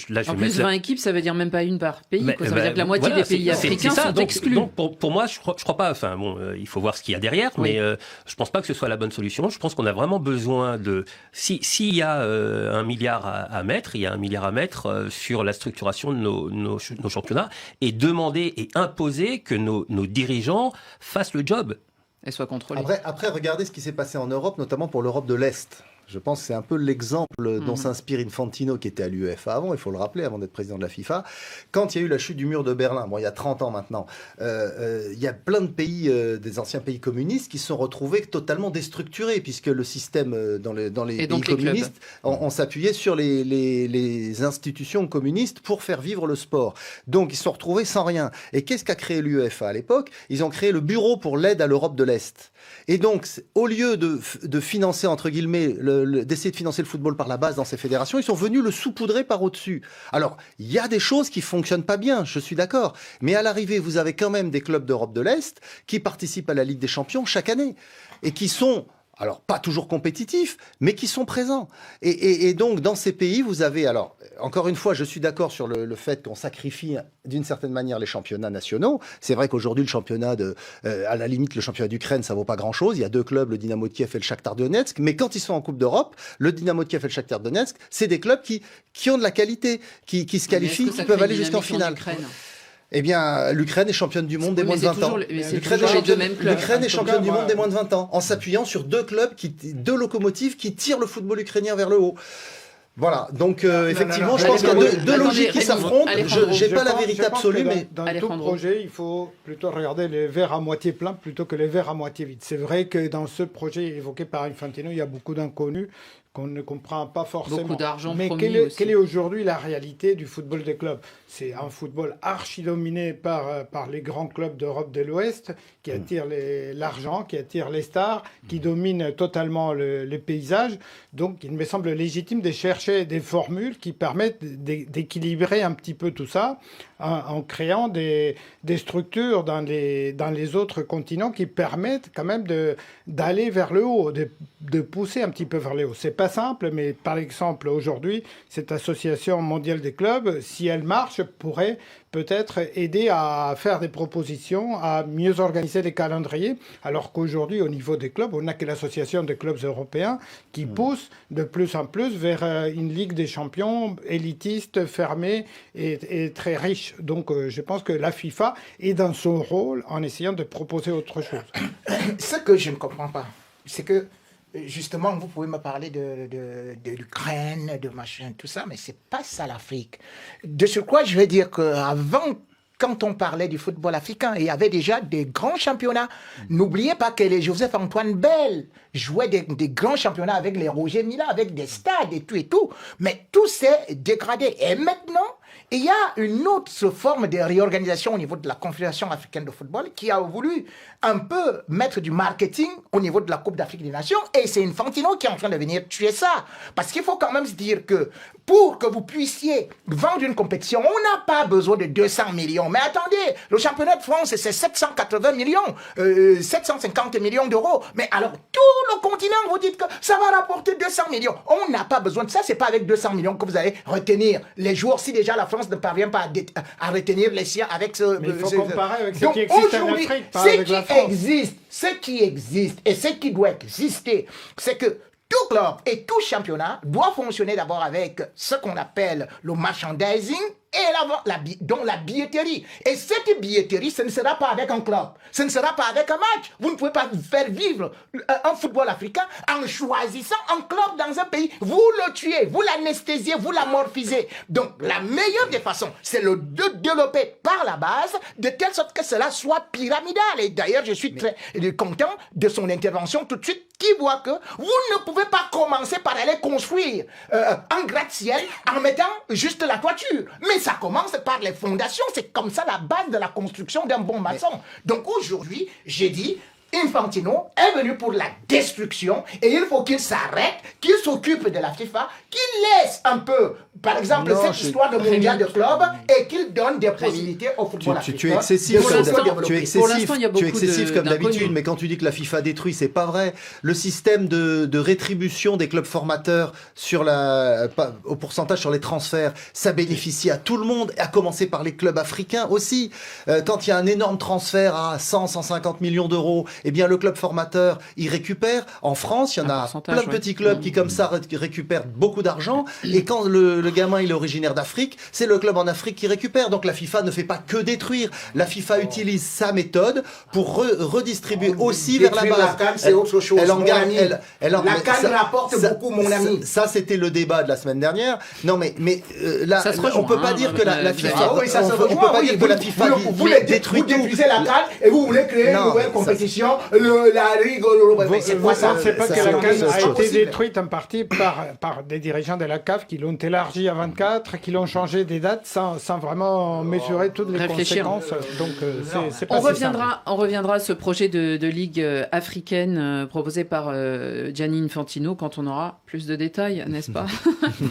[SPEAKER 5] là, je
[SPEAKER 2] en
[SPEAKER 5] vais
[SPEAKER 2] plus, 20 équipes, ça veut dire même pas une par pays. Ça veut dire que la moitié des pays africains sont exclus.
[SPEAKER 5] Donc, pour moi, je crois pas... Enfin, bon, il faut voir ce qu'il y a derrière, mais je pense pas que ce soit la bonne solution. Je pense qu'on a vraiment besoin de... S'il y a 1 milliard à mettre, il y a 1 milliard à mettre sur la structuration de nos championnats, et demander et imposer que nos dirigeants fassent le job.
[SPEAKER 2] Et soient contrôlés.
[SPEAKER 3] Après, regardez ce qui s'est passé en Europe, notamment pour l'Europe de l'Est. Je pense que c'est un peu l'exemple dont s'inspire Infantino, qui était à l'UEFA avant, il faut le rappeler, avant d'être président de la FIFA. Quand il y a eu la chute du mur de Berlin, bon, il y a 30 ans maintenant, il y a plein de pays, des anciens pays communistes, qui se sont retrouvés totalement déstructurés, puisque le système dans les pays communistes, on s'appuyait sur les institutions communistes pour faire vivre le sport. Donc, ils se sont retrouvés sans rien. Et qu'est-ce qu'a créé l'UEFA à l'époque? Ils ont créé le Bureau pour l'aide à l'Europe de l'Est. Et donc, au lieu de financer, entre guillemets, d'essayer de financer le football par la base dans ces fédérations, ils sont venus le saupoudrer par au-dessus. Alors, il y a des choses qui fonctionnent pas bien, je suis d'accord. Mais à l'arrivée, vous avez quand même des clubs d'Europe de l'Est qui participent à la Ligue des Champions chaque année. Et qui sont... alors pas toujours compétitifs, mais qui sont présents. Et donc, dans ces pays, vous avez... alors, encore une fois, je suis d'accord sur le fait qu'on sacrifie d'une certaine manière les championnats nationaux. C'est vrai qu'aujourd'hui, le championnat à la limite, le championnat d'Ukraine, ça vaut pas grand-chose. Il y a 2 clubs, le Dynamo de Kiev et le Shakhtar Donetsk. Mais quand ils sont en Coupe d'Europe, le Dynamo de Kiev et le Shakhtar Donetsk, c'est des clubs qui ont de la qualité, qui se qualifient, qui peuvent aller jusqu'en finale. Eh bien, l'Ukraine est championne du monde des moins de 20 ans. L'Ukraine est championne du monde des moins de 20 ans, en s'appuyant sur 2 clubs, 2 locomotives qui tirent le football ukrainien vers le haut. Voilà, donc effectivement, je pense qu'il y a deux logiques qui s'affrontent. Je n'ai pas la vérité absolue, mais...
[SPEAKER 8] Dans tout projet, il faut plutôt regarder les verres à moitié pleins plutôt que les verres à moitié vides. C'est vrai que dans ce projet évoqué par Infantino, il y a beaucoup d'inconnus qu'on ne comprend pas forcément.
[SPEAKER 2] Beaucoup d'argent
[SPEAKER 8] mais
[SPEAKER 2] promis
[SPEAKER 8] quelle est aujourd'hui la réalité du football des clubs? C'est un football archi-dominé par les grands clubs d'Europe de l'Ouest qui attirent l'argent, qui attirent les stars, qui dominent totalement les paysages. Donc, il me semble légitime de chercher des formules qui permettent d'équilibrer un petit peu tout ça en créant des structures dans les autres continents qui permettent quand même d'aller vers le haut, de pousser un petit peu vers le haut. C'est pas simple, mais par exemple, aujourd'hui, cette association mondiale des clubs, si elle marche, pourrait peut-être aider à faire des propositions, à mieux organiser les calendriers, alors qu'aujourd'hui, au niveau des clubs, on n'a que l'association des clubs européens qui pousse de plus en plus vers une Ligue des champions élitiste, fermée et très riche. Donc, je pense que la FIFA est dans son rôle en essayant de proposer autre chose.
[SPEAKER 4] Ce que je ne comprends pas, c'est que justement, vous pouvez me parler de l'Ukraine, de machin, tout ça, mais c'est pas ça l'Afrique. De ce quoi, je vais dire qu'avant, quand on parlait du football africain, il y avait déjà des grands championnats. N'oubliez pas que les Joseph-Antoine Bell jouaient des grands championnats avec les Roger Mila, avec des stades et tout. Mais tout s'est dégradé. Et maintenant, il y a une autre forme de réorganisation au niveau de la Confédération africaine de football qui a voulu un peu mettre du marketing au niveau de la Coupe d'Afrique des Nations, et c'est Infantino qui est en train de venir tuer ça. Parce qu'il faut quand même se dire que pour que vous puissiez vendre une compétition, on n'a pas besoin de 200 millions. Mais attendez, le championnat de France, c'est 780 millions, 750 millions d'euros. Mais alors, tout le continent, vous dites que ça va rapporter 200 millions. On n'a pas besoin de ça. C'est pas avec 200 millions que vous allez retenir les joueurs. Si déjà la France ne parvient pas à retenir les siens avec ce...
[SPEAKER 8] Mais il faut comparer avec ce qui existe en Afrique, pas avec la France.
[SPEAKER 4] Ce qui existe et ce qui doit exister, c'est que tout club et tout championnat doit fonctionner d'abord avec ce qu'on appelle le merchandising et avoir donc la billetterie. Et cette billetterie, ce ne sera pas avec un club, ce ne sera pas avec un match. Vous ne pouvez pas faire vivre un football africain en choisissant un club dans un pays. Vous le tuez, vous l'anesthésiez, vous l'amorphisez. Donc la meilleure des façons, c'est de développer par la base, de telle sorte que cela soit pyramidal. Et d'ailleurs, je suis très content de son intervention tout de suite, qui voit que vous ne pouvez pas commencer par aller construire un gratte-ciel en mettant juste la toiture. Mais ça commence par les fondations. C'est comme ça la base de la construction d'un bon maçon. Donc aujourd'hui, j'ai dit, Infantino est venu pour la destruction et il faut qu'il s'arrête, qu'il s'occupe de la FIFA, qu'il laisse un peu, par exemple, cette histoire de mondial de club et qu'il donne des possibilités au football africain.
[SPEAKER 3] Tu es excessif,
[SPEAKER 2] tu es
[SPEAKER 3] excessif comme d'habitude, mais quand tu dis que la FIFA détruit, c'est pas vrai. Le système de rétribution des clubs formateurs au pourcentage sur les transferts, ça bénéficie à tout le monde, à commencer par les clubs africains aussi. Quand il y a un énorme transfert à 150 millions d'euros, eh bien le club formateur, il récupère. En France, il y en a plein de petits clubs qui comme ça récupèrent beaucoup d'argent. Et quand le gamin il est originaire d'Afrique, c'est le club en Afrique qui récupère. Donc la FIFA ne fait pas que détruire. La FIFA utilise sa méthode pour redistribuer aussi vers la base.
[SPEAKER 4] La CAN, c'est autre chose.
[SPEAKER 3] Elle en gagne.
[SPEAKER 4] La CAN rapporte beaucoup, mon ami.
[SPEAKER 3] Ça, c'était le débat de la semaine dernière. Non, mais là, on peut pas dire que la FIFA. On peut pas dire que la FIFA détruit tout.
[SPEAKER 4] Vous détruisez la CAN et vous voulez créer une nouvelle compétition. La Ligue.
[SPEAKER 8] C'est quoi ça? C'est pas que la CAN a été détruite en partie par des dirigeants de la CAF qui l'ont élargie à 24, qui l'ont changé des dates sans vraiment mesurer toutes les conséquences. Donc c'est pas
[SPEAKER 2] on reviendra à ce projet de ligue africaine proposé par Gianni Infantino quand on aura plus de détails, n'est-ce pas?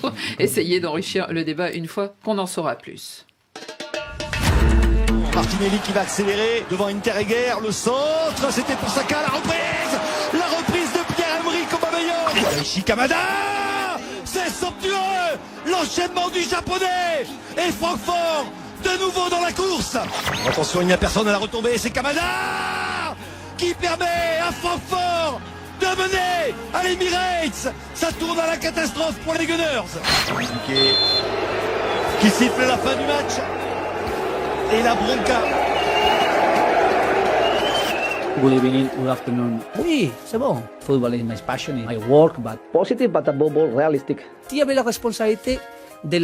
[SPEAKER 2] Pour essayer d'enrichir le débat une fois qu'on en saura plus.
[SPEAKER 6] Martinelli qui va accélérer devant Interreguer, le centre, c'était pour Saka, la reprise de Pierre-Emerick Aubameyang. Ishi Kamada, c'est somptueux, l'enchaînement du japonais et Francfort de nouveau dans la course. Attention, il n'y a personne à la retombée, c'est Kamada qui permet à Francfort de mener à l'Emirates. Ça tourne à la catastrophe pour les Gunners. Qui siffle la fin du match. Et la bronca.
[SPEAKER 9] Good evening, good afternoon. Oui, c'est bon. Football is my passion, my work, but positive but above all realistic. Tu avais la responsabilité de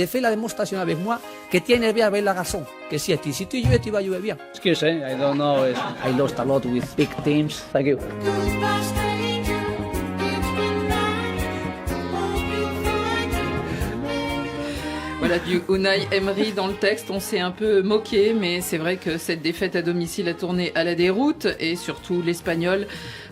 [SPEAKER 9] faire la démonstration avec moi que tienes bien avec la raison. Que si tu joues, tu vas jouer bien. Excuse me, I don't know. I lost a lot with big teams. Thank you.
[SPEAKER 2] Voilà du Unai Emery dans le texte, on s'est un peu moqué, mais c'est vrai que cette défaite à domicile a tourné à la déroute et surtout l'Espagnol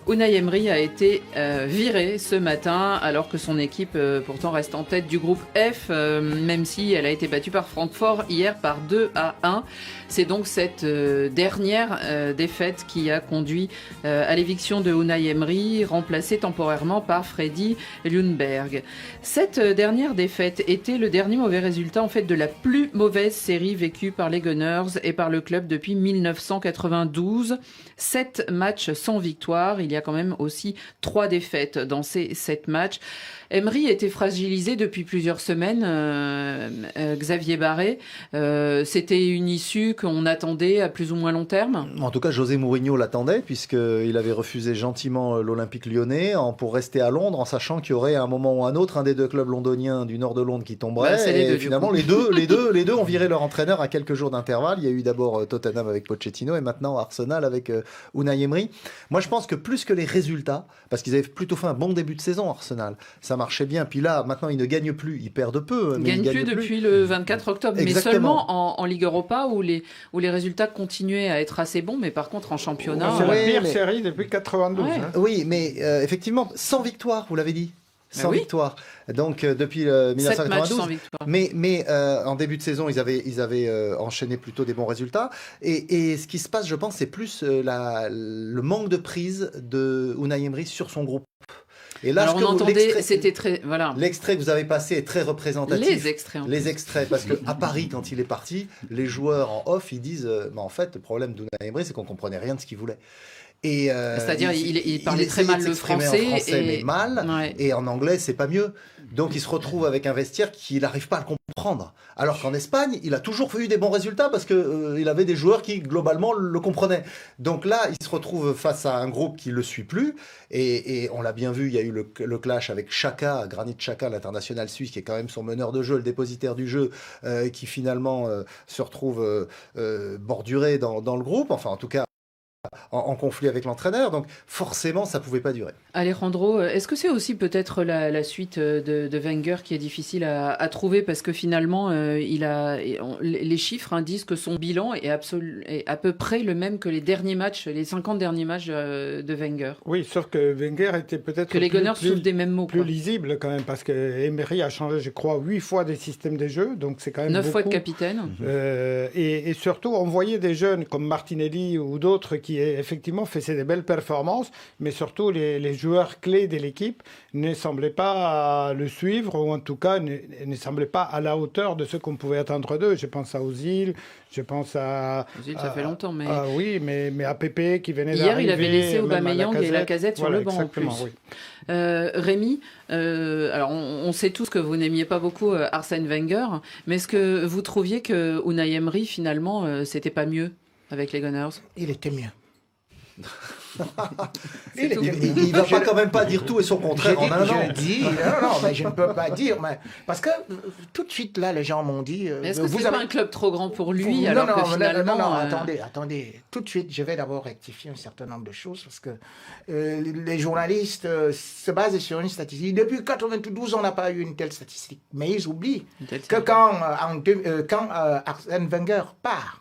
[SPEAKER 2] Unai Emery a été viré ce matin alors que son équipe pourtant reste en tête du groupe F, même si elle a été battue par Francfort hier par 2-1. C'est donc cette dernière défaite qui a conduit à l'éviction de Unai Emery, remplacé temporairement par Freddy Ljungberg. Cette dernière défaite était le dernier mauvais résultat en fait de la plus mauvaise série vécue par les Gunners et par le club depuis 1992. 7 matchs sans victoire. Il y a quand même aussi 3 défaites dans ces 7 matchs. Emery était fragilisé depuis plusieurs semaines. Xavier Barré, c'était une issue qu'on attendait à plus ou moins long terme.
[SPEAKER 3] En tout cas, José Mourinho l'attendait puisqu'il avait refusé gentiment l'Olympique Lyonnais pour rester à Londres en sachant qu'il y aurait à un moment ou un autre un des deux clubs londoniens du nord de Londres qui tomberait. Et finalement, les deux ont viré leur entraîneur à quelques jours d'intervalle. Il y a eu d'abord Tottenham avec Pochettino et maintenant Arsenal avec Unai Emery. Moi, je pense que plus que les résultats, parce qu'ils avaient plutôt fait un bon début de saison, Arsenal, ça marchait bien. Puis là, maintenant, ils ne gagnent plus. Ils perdent peu.
[SPEAKER 2] Ils gagnent plus depuis le 24 octobre.
[SPEAKER 3] Exactement.
[SPEAKER 2] Mais seulement en Ligue Europa où les résultats continuaient à être assez bons. Mais par contre, en championnat...
[SPEAKER 8] C'est la pire série depuis 92.
[SPEAKER 2] Ouais.
[SPEAKER 8] Hein.
[SPEAKER 3] Oui, mais effectivement, sans victoire, vous l'avez dit. Sans victoire. Donc depuis 1992.
[SPEAKER 2] Matchs sans victoire.
[SPEAKER 3] Mais en début de saison, ils avaient enchaîné plutôt des bons résultats. Et ce qui se passe, je pense, c'est plus le manque de prise de Unai Emery sur son groupe. Et là,
[SPEAKER 2] alors on entendait, c'était très... Voilà.
[SPEAKER 3] L'extrait que vous avez passé est très représentatif.
[SPEAKER 2] Les extraits,
[SPEAKER 3] parce qu'à Paris, quand il est parti, les joueurs en off, ils disent en fait, le problème d'Unai Emery, c'est qu'on comprenait rien de ce qu'il voulait.
[SPEAKER 2] C'est-à-dire, il parlait très mal le français.
[SPEAKER 3] En français, mais mal.
[SPEAKER 2] Ouais.
[SPEAKER 3] Et en anglais, c'est pas mieux. Donc, il se retrouve avec un vestiaire qu'il n'arrive pas à le comprendre. Alors qu'en Espagne, il a toujours eu des bons résultats parce que il avait des joueurs qui globalement le comprenaient. Donc là, il se retrouve face à un groupe qui le suit plus. Et on l'a bien vu, il y a eu le clash avec Xhaka, Granit Xhaka, l'international suisse, qui est quand même son meneur de jeu, le dépositaire du jeu, qui finalement se retrouve borduré dans le groupe. Enfin, en tout cas, en conflit avec l'entraîneur, donc forcément ça pouvait pas durer.
[SPEAKER 2] Alejandro, est-ce que c'est aussi peut-être la suite de Wenger qui est difficile à trouver parce que finalement les chiffres disent que son bilan est à peu près le même que les derniers matchs, les 50 derniers matchs de Wenger.
[SPEAKER 8] Oui, sauf que Wenger était peut-être
[SPEAKER 2] que les Gunners souffrent des mêmes mots.
[SPEAKER 8] Plus lisible quand même parce que Emery a changé, je crois, 8 fois des systèmes de jeu, donc c'est quand même
[SPEAKER 2] 9
[SPEAKER 8] beaucoup.
[SPEAKER 2] fois de capitaine.
[SPEAKER 8] Et surtout, on voyait des jeunes comme Martinelli ou d'autres qui effectivement faisaient des belles performances, mais surtout les joueurs clés de l'équipe ne semblaient pas le suivre, ou en tout cas ne semblaient pas à la hauteur de ce qu'on pouvait attendre d'eux. Je pense à Ozil, je pense à...
[SPEAKER 2] Ozil, ça fait longtemps, mais...
[SPEAKER 8] oui, mais à Pepe qui venait d'arriver.
[SPEAKER 2] Hier, il avait laissé Aubameyang et Lacazette sur le banc en plus.
[SPEAKER 8] Oui.
[SPEAKER 2] Rémi, alors on sait tous que vous n'aimiez pas beaucoup Arsène Wenger, mais est-ce que vous trouviez que Unai Emery, finalement, c'était pas mieux avec les Gunners?
[SPEAKER 4] Il était mieux.
[SPEAKER 3] Il ne va pas quand même pas dire tout et son contraire en un an.
[SPEAKER 4] Je dis, non, mais je ne peux pas dire, mais parce que tout de suite là, les gens m'ont dit.
[SPEAKER 2] Mais est-ce que c'est pas un club trop grand pour lui alors que finalement
[SPEAKER 4] non, attendez. Tout de suite, je vais d'abord rectifier un certain nombre de choses parce que les journalistes se basent sur une statistique. Depuis 92, on n'a pas eu une telle statistique, mais ils oublient que quand Arsène Wenger part.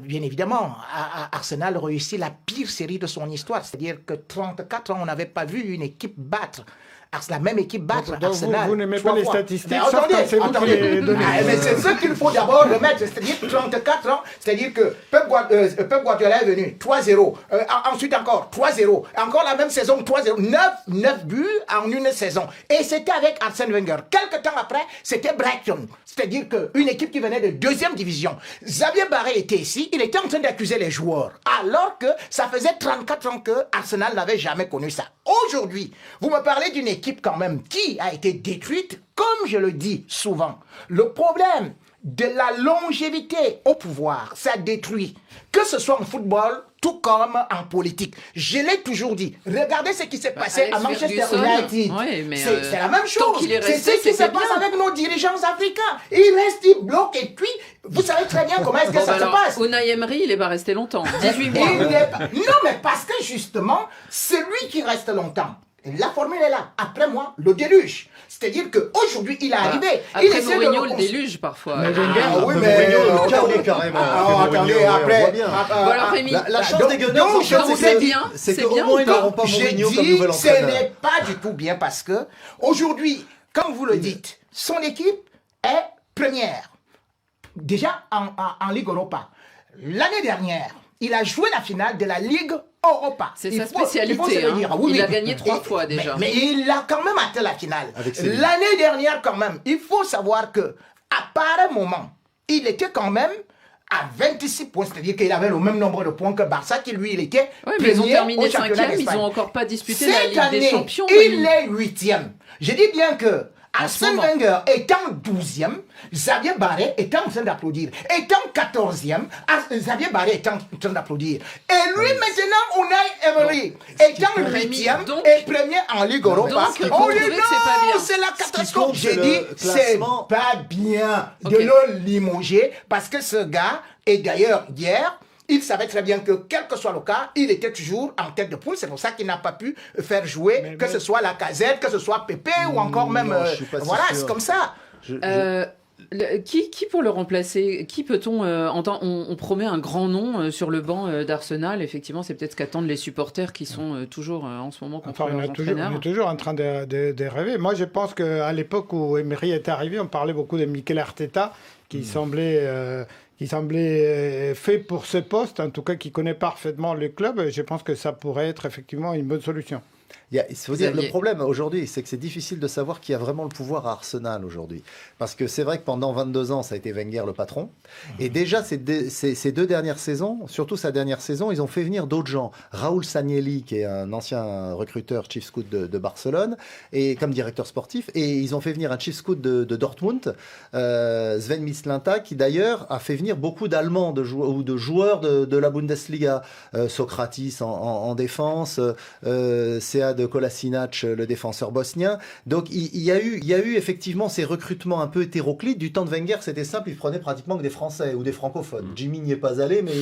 [SPEAKER 4] Bien évidemment, Arsenal réussit la pire série de son histoire. C'est-à-dire que 34 ans, on n'avait pas vu une équipe battre. La même équipe battre
[SPEAKER 8] donc
[SPEAKER 4] Arsenal.
[SPEAKER 8] Vous n'aimez pas les statistiques,
[SPEAKER 4] c'est vous qui les donnez. Mais c'est ce qu'il faut d'abord remettre. C'est-à-dire 34 ans, c'est-à-dire que Pep Guardiola est venu 3-0. Ensuite encore 3-0. Encore la même saison 3-0. 9 buts en une saison. Et c'était avec Arsène Wenger. Quelques temps après, c'était Brighton. C'est-à-dire qu'une équipe qui venait de deuxième division. Xavier Barré était ici. Il était en train d'accuser les joueurs. Alors que ça faisait 34 ans que Arsenal n'avait jamais connu ça. Aujourd'hui, vous me parlez d'une équipe quand même qui a été détruite, comme je le dis souvent. Le problème de la longévité au pouvoir, ça détruit. Que ce soit en football, tout comme en politique. Je l'ai toujours dit. Regardez ce qui s'est passé à Manchester United.
[SPEAKER 2] Oui,
[SPEAKER 4] c'est la même chose.
[SPEAKER 2] C'est
[SPEAKER 4] ce qui se passe avec nos dirigeants africains. Ils restent, ils bloquent et puis, vous savez très bien comment est-ce que ça se passe.
[SPEAKER 2] Unai Emery, il n'est pas resté longtemps. 18 mois.
[SPEAKER 4] Non, mais parce que justement, c'est lui qui reste longtemps. La formule est là. Après moi, le déluge. C'est-à-dire qu'aujourd'hui, il est arrivé.
[SPEAKER 2] Après Mourinho, le déluge parfois.
[SPEAKER 3] Oui, mais Mourinho, carrément.
[SPEAKER 4] Attendez, après.
[SPEAKER 2] Voilà, Rémi.
[SPEAKER 3] La chance des Gunners, c'est qu'au moins, ils n'auront pas Mourinho comme nouvel entraîneur.
[SPEAKER 4] Ce n'est pas du tout bien parce que aujourd'hui, comme vous le dites, son équipe est première. Déjà en Ligue Europa. L'année dernière, il a joué la finale de la Ligue Europa.
[SPEAKER 2] C'est sa spécialité. Il a gagné 3 fois déjà.
[SPEAKER 4] Mais il a quand même atteint la finale. L'année dernière, quand même, il faut savoir que à pareil moment, il était quand même à 26 points. C'est-à-dire qu'il avait le même nombre de points que Barça, qui lui, il était
[SPEAKER 2] mais ils ont terminé 5e, ils n'ont encore pas disputé la Ligue des Champions.
[SPEAKER 4] Il est 8e. Je dis bien que Arsène Wenger étant 12e, Xavier Barré était en train d'applaudir. Étant 14e, Xavier Barré était en train d'applaudir. Et lui, maintenant, Unai Emery, étant 8e et premier en Ligue Europa, on lui dit non, c'est la catastrophe. J'ai dit, c'est pas bien de le limoger parce que ce gars, et d'ailleurs, hier, il savait très bien que, quel que soit le cas, il était toujours en tête de poule. C'est pour ça qu'il n'a pas pu faire jouer, que ce soit Lacazette, que ce soit Pepe ou encore même... voilà, c'est comme ça.
[SPEAKER 2] Qui pour le remplacer? Qui peut-on entendre? On promet un grand nom sur le banc d'Arsenal. Effectivement, c'est peut-être ce qu'attendent les supporters qui sont toujours en ce moment contre leurs entraîneurs.
[SPEAKER 8] On est toujours en train de rêver. Moi, je pense qu'à l'époque où Emery est arrivé, on parlait beaucoup de Mikel Arteta, qui semblait fait pour ce poste, en tout cas qui connaît parfaitement le club. Je pense que ça pourrait être effectivement une bonne solution.
[SPEAKER 3] Le problème aujourd'hui, c'est que c'est difficile de savoir qui a vraiment le pouvoir à Arsenal aujourd'hui. Parce que c'est vrai que pendant 22 ans, ça a été Wenger le patron. Et déjà, ces 2 dernières saisons, surtout sa dernière saison, ils ont fait venir d'autres gens. Raúl Sanllehi, qui est un ancien recruteur chief scout de Barcelone, et comme directeur sportif. Et ils ont fait venir un chief scout de Dortmund, Sven Mislintat, qui d'ailleurs a fait venir beaucoup d'Allemands ou de joueurs de la Bundesliga. Socrates en défense, Sead Kolasinac, le défenseur bosnien. Donc il y a eu effectivement ces recrutements un peu hétéroclites. Du temps de Wenger, c'était simple, il prenait pratiquement que des Français ou des francophones. Jimmy n'y est pas allé, mais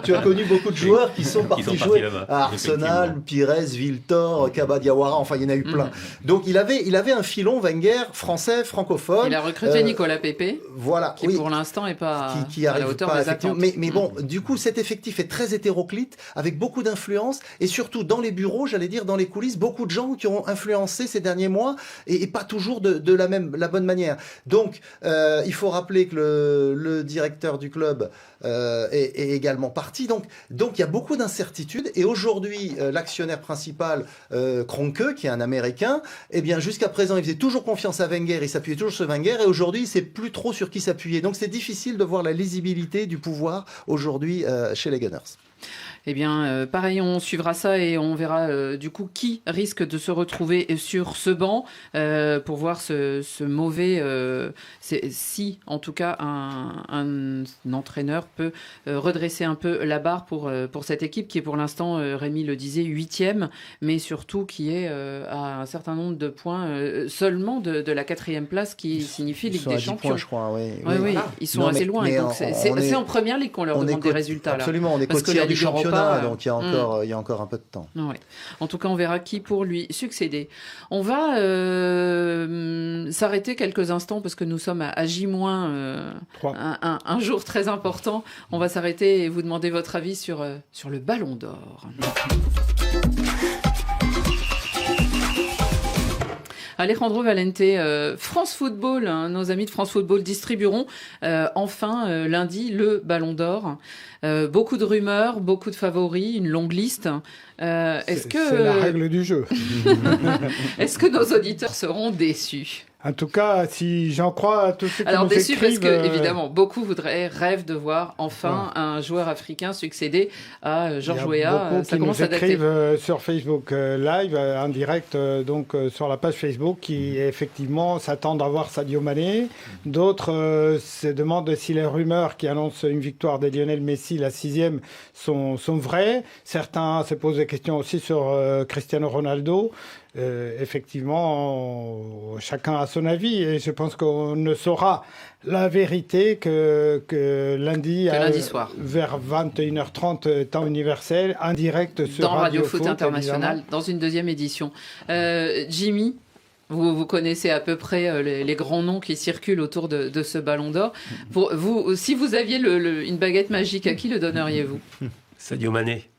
[SPEAKER 3] tu as connu beaucoup de joueurs qui sont partis jouer à Arsenal, Pires, Viltor, Kabadiawara, enfin il y en a eu plein. Donc il avait un filon Wenger français, francophone.
[SPEAKER 2] Il a recruté Nicolas Pepe,
[SPEAKER 3] voilà,
[SPEAKER 2] qui pour l'instant n'est pas
[SPEAKER 3] qui
[SPEAKER 2] à la hauteur
[SPEAKER 3] pas,
[SPEAKER 2] des attentes.
[SPEAKER 3] Mais bon, du coup cet effectif est très hétéroclite, avec beaucoup d'influence, et surtout dans les bureaux, j'allais dire dans les coulisses, beaucoup de gens qui ont influencé ces derniers mois, et pas toujours de la bonne manière. Donc il faut rappeler que le directeur du club est également parti. Donc il y a beaucoup d'incertitudes, et aujourd'hui l'actionnaire principal, Kroenke, qui est un Américain, eh bien jusqu'à présent il faisait toujours confiance à Wenger, il s'appuyait toujours sur Wenger, et aujourd'hui il ne sait plus trop sur qui s'appuyer. Donc c'est difficile de voir la lisibilité du pouvoir aujourd'hui chez les Gunners.
[SPEAKER 2] Eh bien, pareil, on suivra ça et on verra du coup qui risque de se retrouver sur ce banc pour voir ce mauvais... si, en tout cas, un entraîneur peut redresser un peu la barre pour cette équipe qui est pour l'instant, Rémi le disait, 8e, mais surtout qui est à un certain nombre de points seulement de la 4e place, qui signifie Ligue des Champions.
[SPEAKER 3] Points, je crois, oui.
[SPEAKER 2] Oui, ils sont assez loin. Et donc c'est en première ligue qu'on leur demande des résultats.
[SPEAKER 3] Absolument, on est côtière du championnat. Donc il y a encore un peu de temps.
[SPEAKER 2] Ouais. En tout cas, on verra qui pour lui succéder. On va s'arrêter quelques instants parce que nous sommes à J-, un jour très important. On va s'arrêter et vous demander votre avis sur le Ballon d'Or. Alejandro Valente, France Football, nos amis de France Football distribueront enfin lundi le Ballon d'Or. Beaucoup de rumeurs, beaucoup de favoris, une longue liste.
[SPEAKER 8] C'est la règle du jeu.
[SPEAKER 2] Est-ce que nos auditeurs seront déçus ?
[SPEAKER 8] En tout cas, si j'en crois à tous ceux qui
[SPEAKER 2] Alors
[SPEAKER 8] nous
[SPEAKER 2] déçus
[SPEAKER 8] écrivent...
[SPEAKER 2] parce que, évidemment, beaucoup rêvent de voir enfin un joueur africain succéder à Georges Weah. Ça commence à dater.
[SPEAKER 8] Il y a beaucoup qui nous écrivent sur Facebook Live, en direct, sur la page Facebook, qui effectivement s'attendent à voir Sadio Mané. D'autres se demandent si les rumeurs qui annoncent une victoire de Lionel Messi, la 6e, sont vraies. Certains se posent des questions aussi sur Cristiano Ronaldo. Effectivement, chacun a son avis, et je pense qu'on ne saura la vérité que lundi
[SPEAKER 2] soir,
[SPEAKER 8] vers 21h30 temps universel, en direct sur
[SPEAKER 2] dans Radio Foot International, dans une 2e édition. Jimmy, vous connaissez à peu près les grands noms qui circulent autour de ce Ballon d'Or. Pour vous, si vous aviez une baguette magique, à qui le donneriez-vous ?
[SPEAKER 5] Sadio Mané.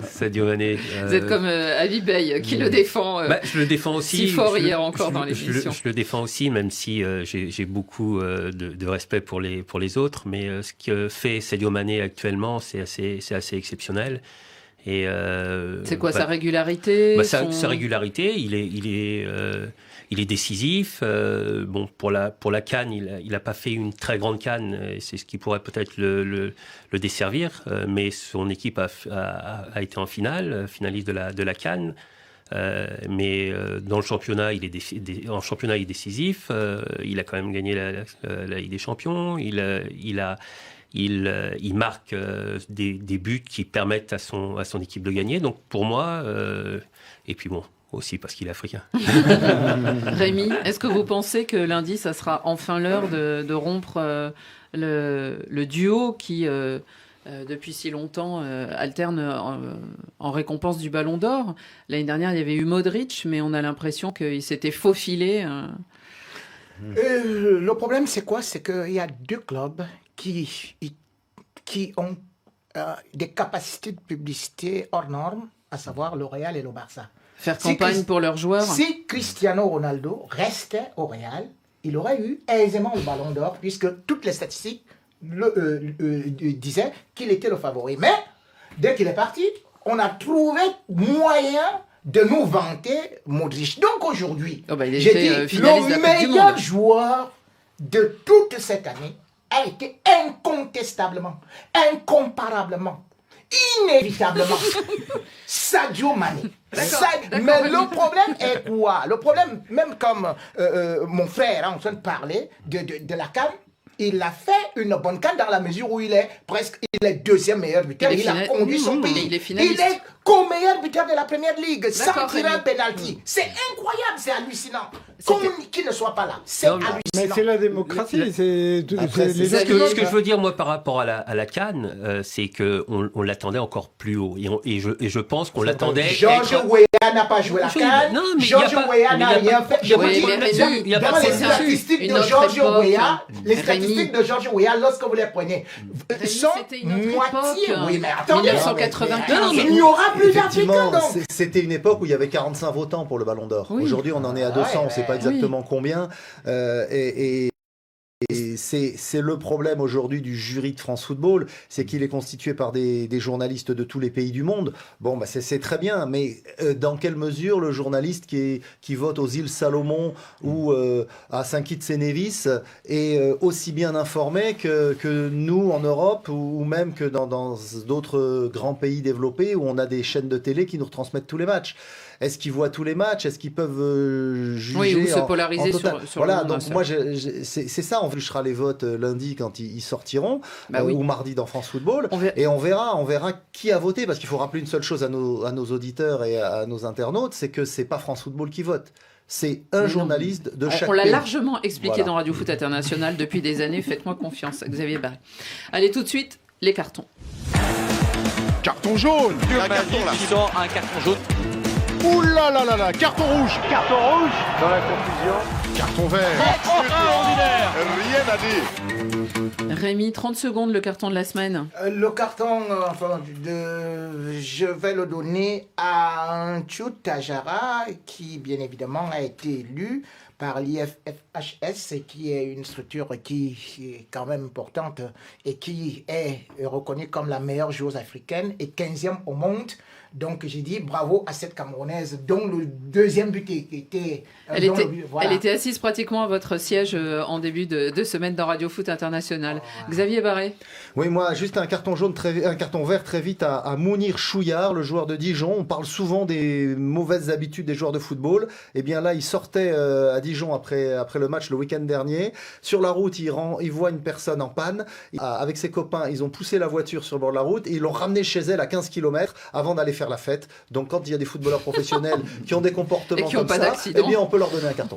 [SPEAKER 5] Sadio Mané.
[SPEAKER 2] Vous êtes comme Habib Bey qui le défend.
[SPEAKER 5] Je le défends aussi.
[SPEAKER 2] Si fort hier encore dans l'émission.
[SPEAKER 5] Je le défends aussi, même si j'ai beaucoup de respect pour les autres. Mais ce que fait Sadio Mané actuellement, c'est assez exceptionnel. Et
[SPEAKER 2] c'est quoi sa régularité
[SPEAKER 5] Sa régularité, il est décisif. Bon, pour la CAN, il a pas fait une très grande CAN, et c'est ce qui pourrait peut-être le desservir. Mais son équipe a été en finale, finaliste de la CAN. Mais dans le championnat, il est décisif. Il a quand même gagné la Ligue des Champions. Il marque des buts qui permettent à son équipe de gagner. Donc pour moi, et puis bon, aussi parce qu'il est africain.
[SPEAKER 2] Rémi, est-ce que vous pensez que lundi, ça sera enfin l'heure de rompre le duo qui, depuis si longtemps, alterne en récompense du Ballon d'Or ? L'année dernière, il y avait eu Modric, mais on a l'impression qu'il s'était faufilé.
[SPEAKER 4] Le problème, c'est quoi ? C'est qu'il y a 2 clubs qui ont des capacités de publicité hors normes, à savoir le Real et le Barça.
[SPEAKER 2] Faire campagne pour leurs joueurs.
[SPEAKER 4] Si Cristiano Ronaldo restait au Real, il aurait eu aisément le Ballon d'Or, puisque toutes les statistiques disaient qu'il était le favori. Mais dès qu'il est parti, on a trouvé moyen de nous vanter Modric. Donc aujourd'hui, j'ai dit, le meilleur joueur de toute cette année a été incontestablement, incomparablement, inévitablement Sadio Mané. Mais le problème est quoi? Le problème, même comme mon frère est en train de parler de la CAN, il a fait une bonne CAN dans la mesure où il est deuxième meilleur buteur. Il a conduit son pays. Il est co-meilleur buteur de la première ligue sans tirer un penalty. C'est incroyable, c'est hallucinant. Qu'il ne soit pas là, c'est hallucinant.
[SPEAKER 8] Mais c'est la démocratie.
[SPEAKER 5] Ce que je veux dire, moi, par rapport à la CAN, c'est qu'on l'attendait encore plus haut. Et je pense qu'on l'attendait.
[SPEAKER 4] Georges Weah n'a pas joué la CAN. Georges Weah n'a rien fait. Dans les statistiques de Georges Weah, les statistiques de Georges Weah, lorsque vous les prenez, sont moitié. Oui, mais attendez.
[SPEAKER 2] 1995.
[SPEAKER 4] Il n'y aura plus d'Africains, donc.
[SPEAKER 3] C'était une époque où il y avait 45 votants pour le Ballon d'Or. Aujourd'hui, on en est à 200, on ne sait pas exactement combien. Et c'est le problème aujourd'hui du jury de France Football, c'est qu'il est constitué par des journalistes de tous les pays du monde. Bon, bah c'est très bien, mais dans quelle mesure le journaliste qui vote aux îles Salomon ou à Saint-Kitts-et-Nevis est aussi bien informé que nous en Europe ou même que dans d'autres grands pays développés où on a des chaînes de télé qui nous retransmettent tous les matchs? Est-ce qu'ils voient tous les matchs? Est-ce qu'ils peuvent juger
[SPEAKER 2] ou se polariser sur
[SPEAKER 3] voilà, donc moi, c'est ça. On jugera les votes lundi quand ils sortiront, ou mardi dans France Football. Et on verra qui a voté. Parce qu'il faut rappeler une seule chose à nos auditeurs et à nos internautes, c'est que c'est pas France Football qui vote. C'est un journaliste de chaque pays.
[SPEAKER 2] On l'a largement expliqué dans Radio Foot International depuis des années. Faites-moi confiance, Xavier Barré. Allez, tout de suite, les cartons.
[SPEAKER 6] Carton jaune.
[SPEAKER 10] Un carton là. Qui sort un carton jaune.
[SPEAKER 6] Ouh là là là là, carton rouge.
[SPEAKER 10] Carton rouge. Dans la confusion.
[SPEAKER 6] Carton vert.
[SPEAKER 10] Extraordinaire.
[SPEAKER 6] Rien à dire.
[SPEAKER 2] Rémi, 30 secondes, le carton de la semaine.
[SPEAKER 4] Le carton, je vais le donner à un Tchou Tajara qui, bien évidemment, a été élu par l'IFFHS, qui est une structure qui est quand même importante et qui est reconnue comme la meilleure joueuse africaine et 15e au monde. Donc j'ai dit bravo à cette Camerounaise dont le deuxième but était...
[SPEAKER 2] Elle était assise pratiquement à votre siège en début de semaine dans Radio Foot International. Xavier Barré.
[SPEAKER 3] Oui, moi, juste un carton vert très vite à Mounir Chouillard, le joueur de Dijon. On parle souvent des mauvaises habitudes des joueurs de football. Eh bien là, il sortait à Dijon après le match le week-end dernier. Sur la route, il voit une personne en panne. Avec ses copains, ils ont poussé la voiture sur le bord de la route et ils l'ont ramenée chez elle à 15 km avant d'aller faire la fête. Donc quand il y a des footballeurs professionnels qui ont des comportements comme ça, eh bien on peut leur donner un carton.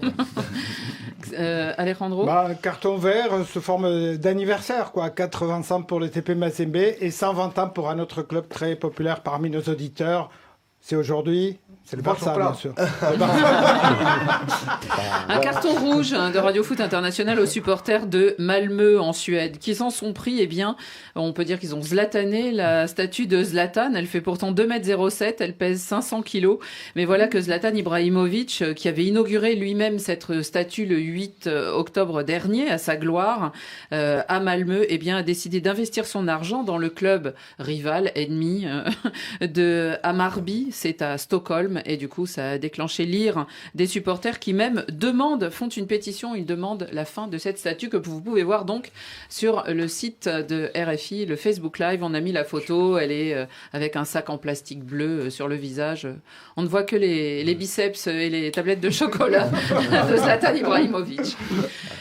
[SPEAKER 2] Alejandro,
[SPEAKER 8] un carton vert sous forme d'anniversaire, 85 pour le TP Mazembe et 120 ans pour un autre club très populaire parmi nos auditeurs. C'est aujourd'hui, c'est le Barça, bien sûr.
[SPEAKER 2] Un carton rouge de Radio Foot International aux supporters de Malmö en Suède, qui s'en sont pris, eh bien, on peut dire qu'ils ont zlatané la statue de Zlatan. Elle fait pourtant 2,07 m, elle pèse 500 kg. Mais voilà que Zlatan Ibrahimovic, qui avait inauguré lui-même cette statue le 8 octobre dernier, à sa gloire, à Malmö, eh bien, a décidé d'investir son argent dans le club rival, ennemi de Hammarby. C'est à Stockholm et du coup ça a déclenché l'ire des supporters qui même font une pétition, ils demandent la fin de cette statue que vous pouvez voir donc sur le site de RFI, le Facebook Live. On a mis la photo, elle est avec un sac en plastique bleu sur le visage. On ne voit que les biceps et les tablettes de chocolat de Zlatan Ibrahimovic.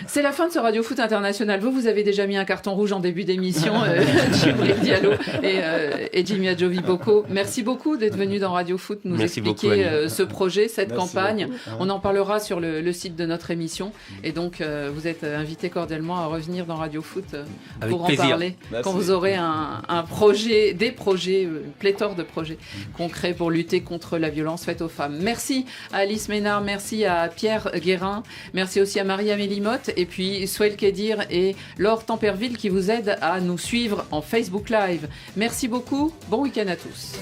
[SPEAKER 2] C'est la fin de ce Radio Foot International. Vous avez déjà mis un carton rouge en début d'émission, Djibril Diallo et Jimmy Adjovi Boko. Merci beaucoup d'être venu dans Radio Foot nous expliquer ce projet, cette campagne. On en parlera sur le site de notre émission. Et donc, vous êtes invité cordialement à revenir dans Radio Foot pour en parler. Quand vous aurez un projet, des projets, pléthore de projets concrets pour lutter contre la violence faite aux femmes. Merci à Alice Ménard, merci à Pierre Guérin, merci aussi à Marie-Amélie Motte et puis Souel Kedir et Laure Temperville qui vous aident à nous suivre en Facebook Live. Merci beaucoup, bon week-end à tous.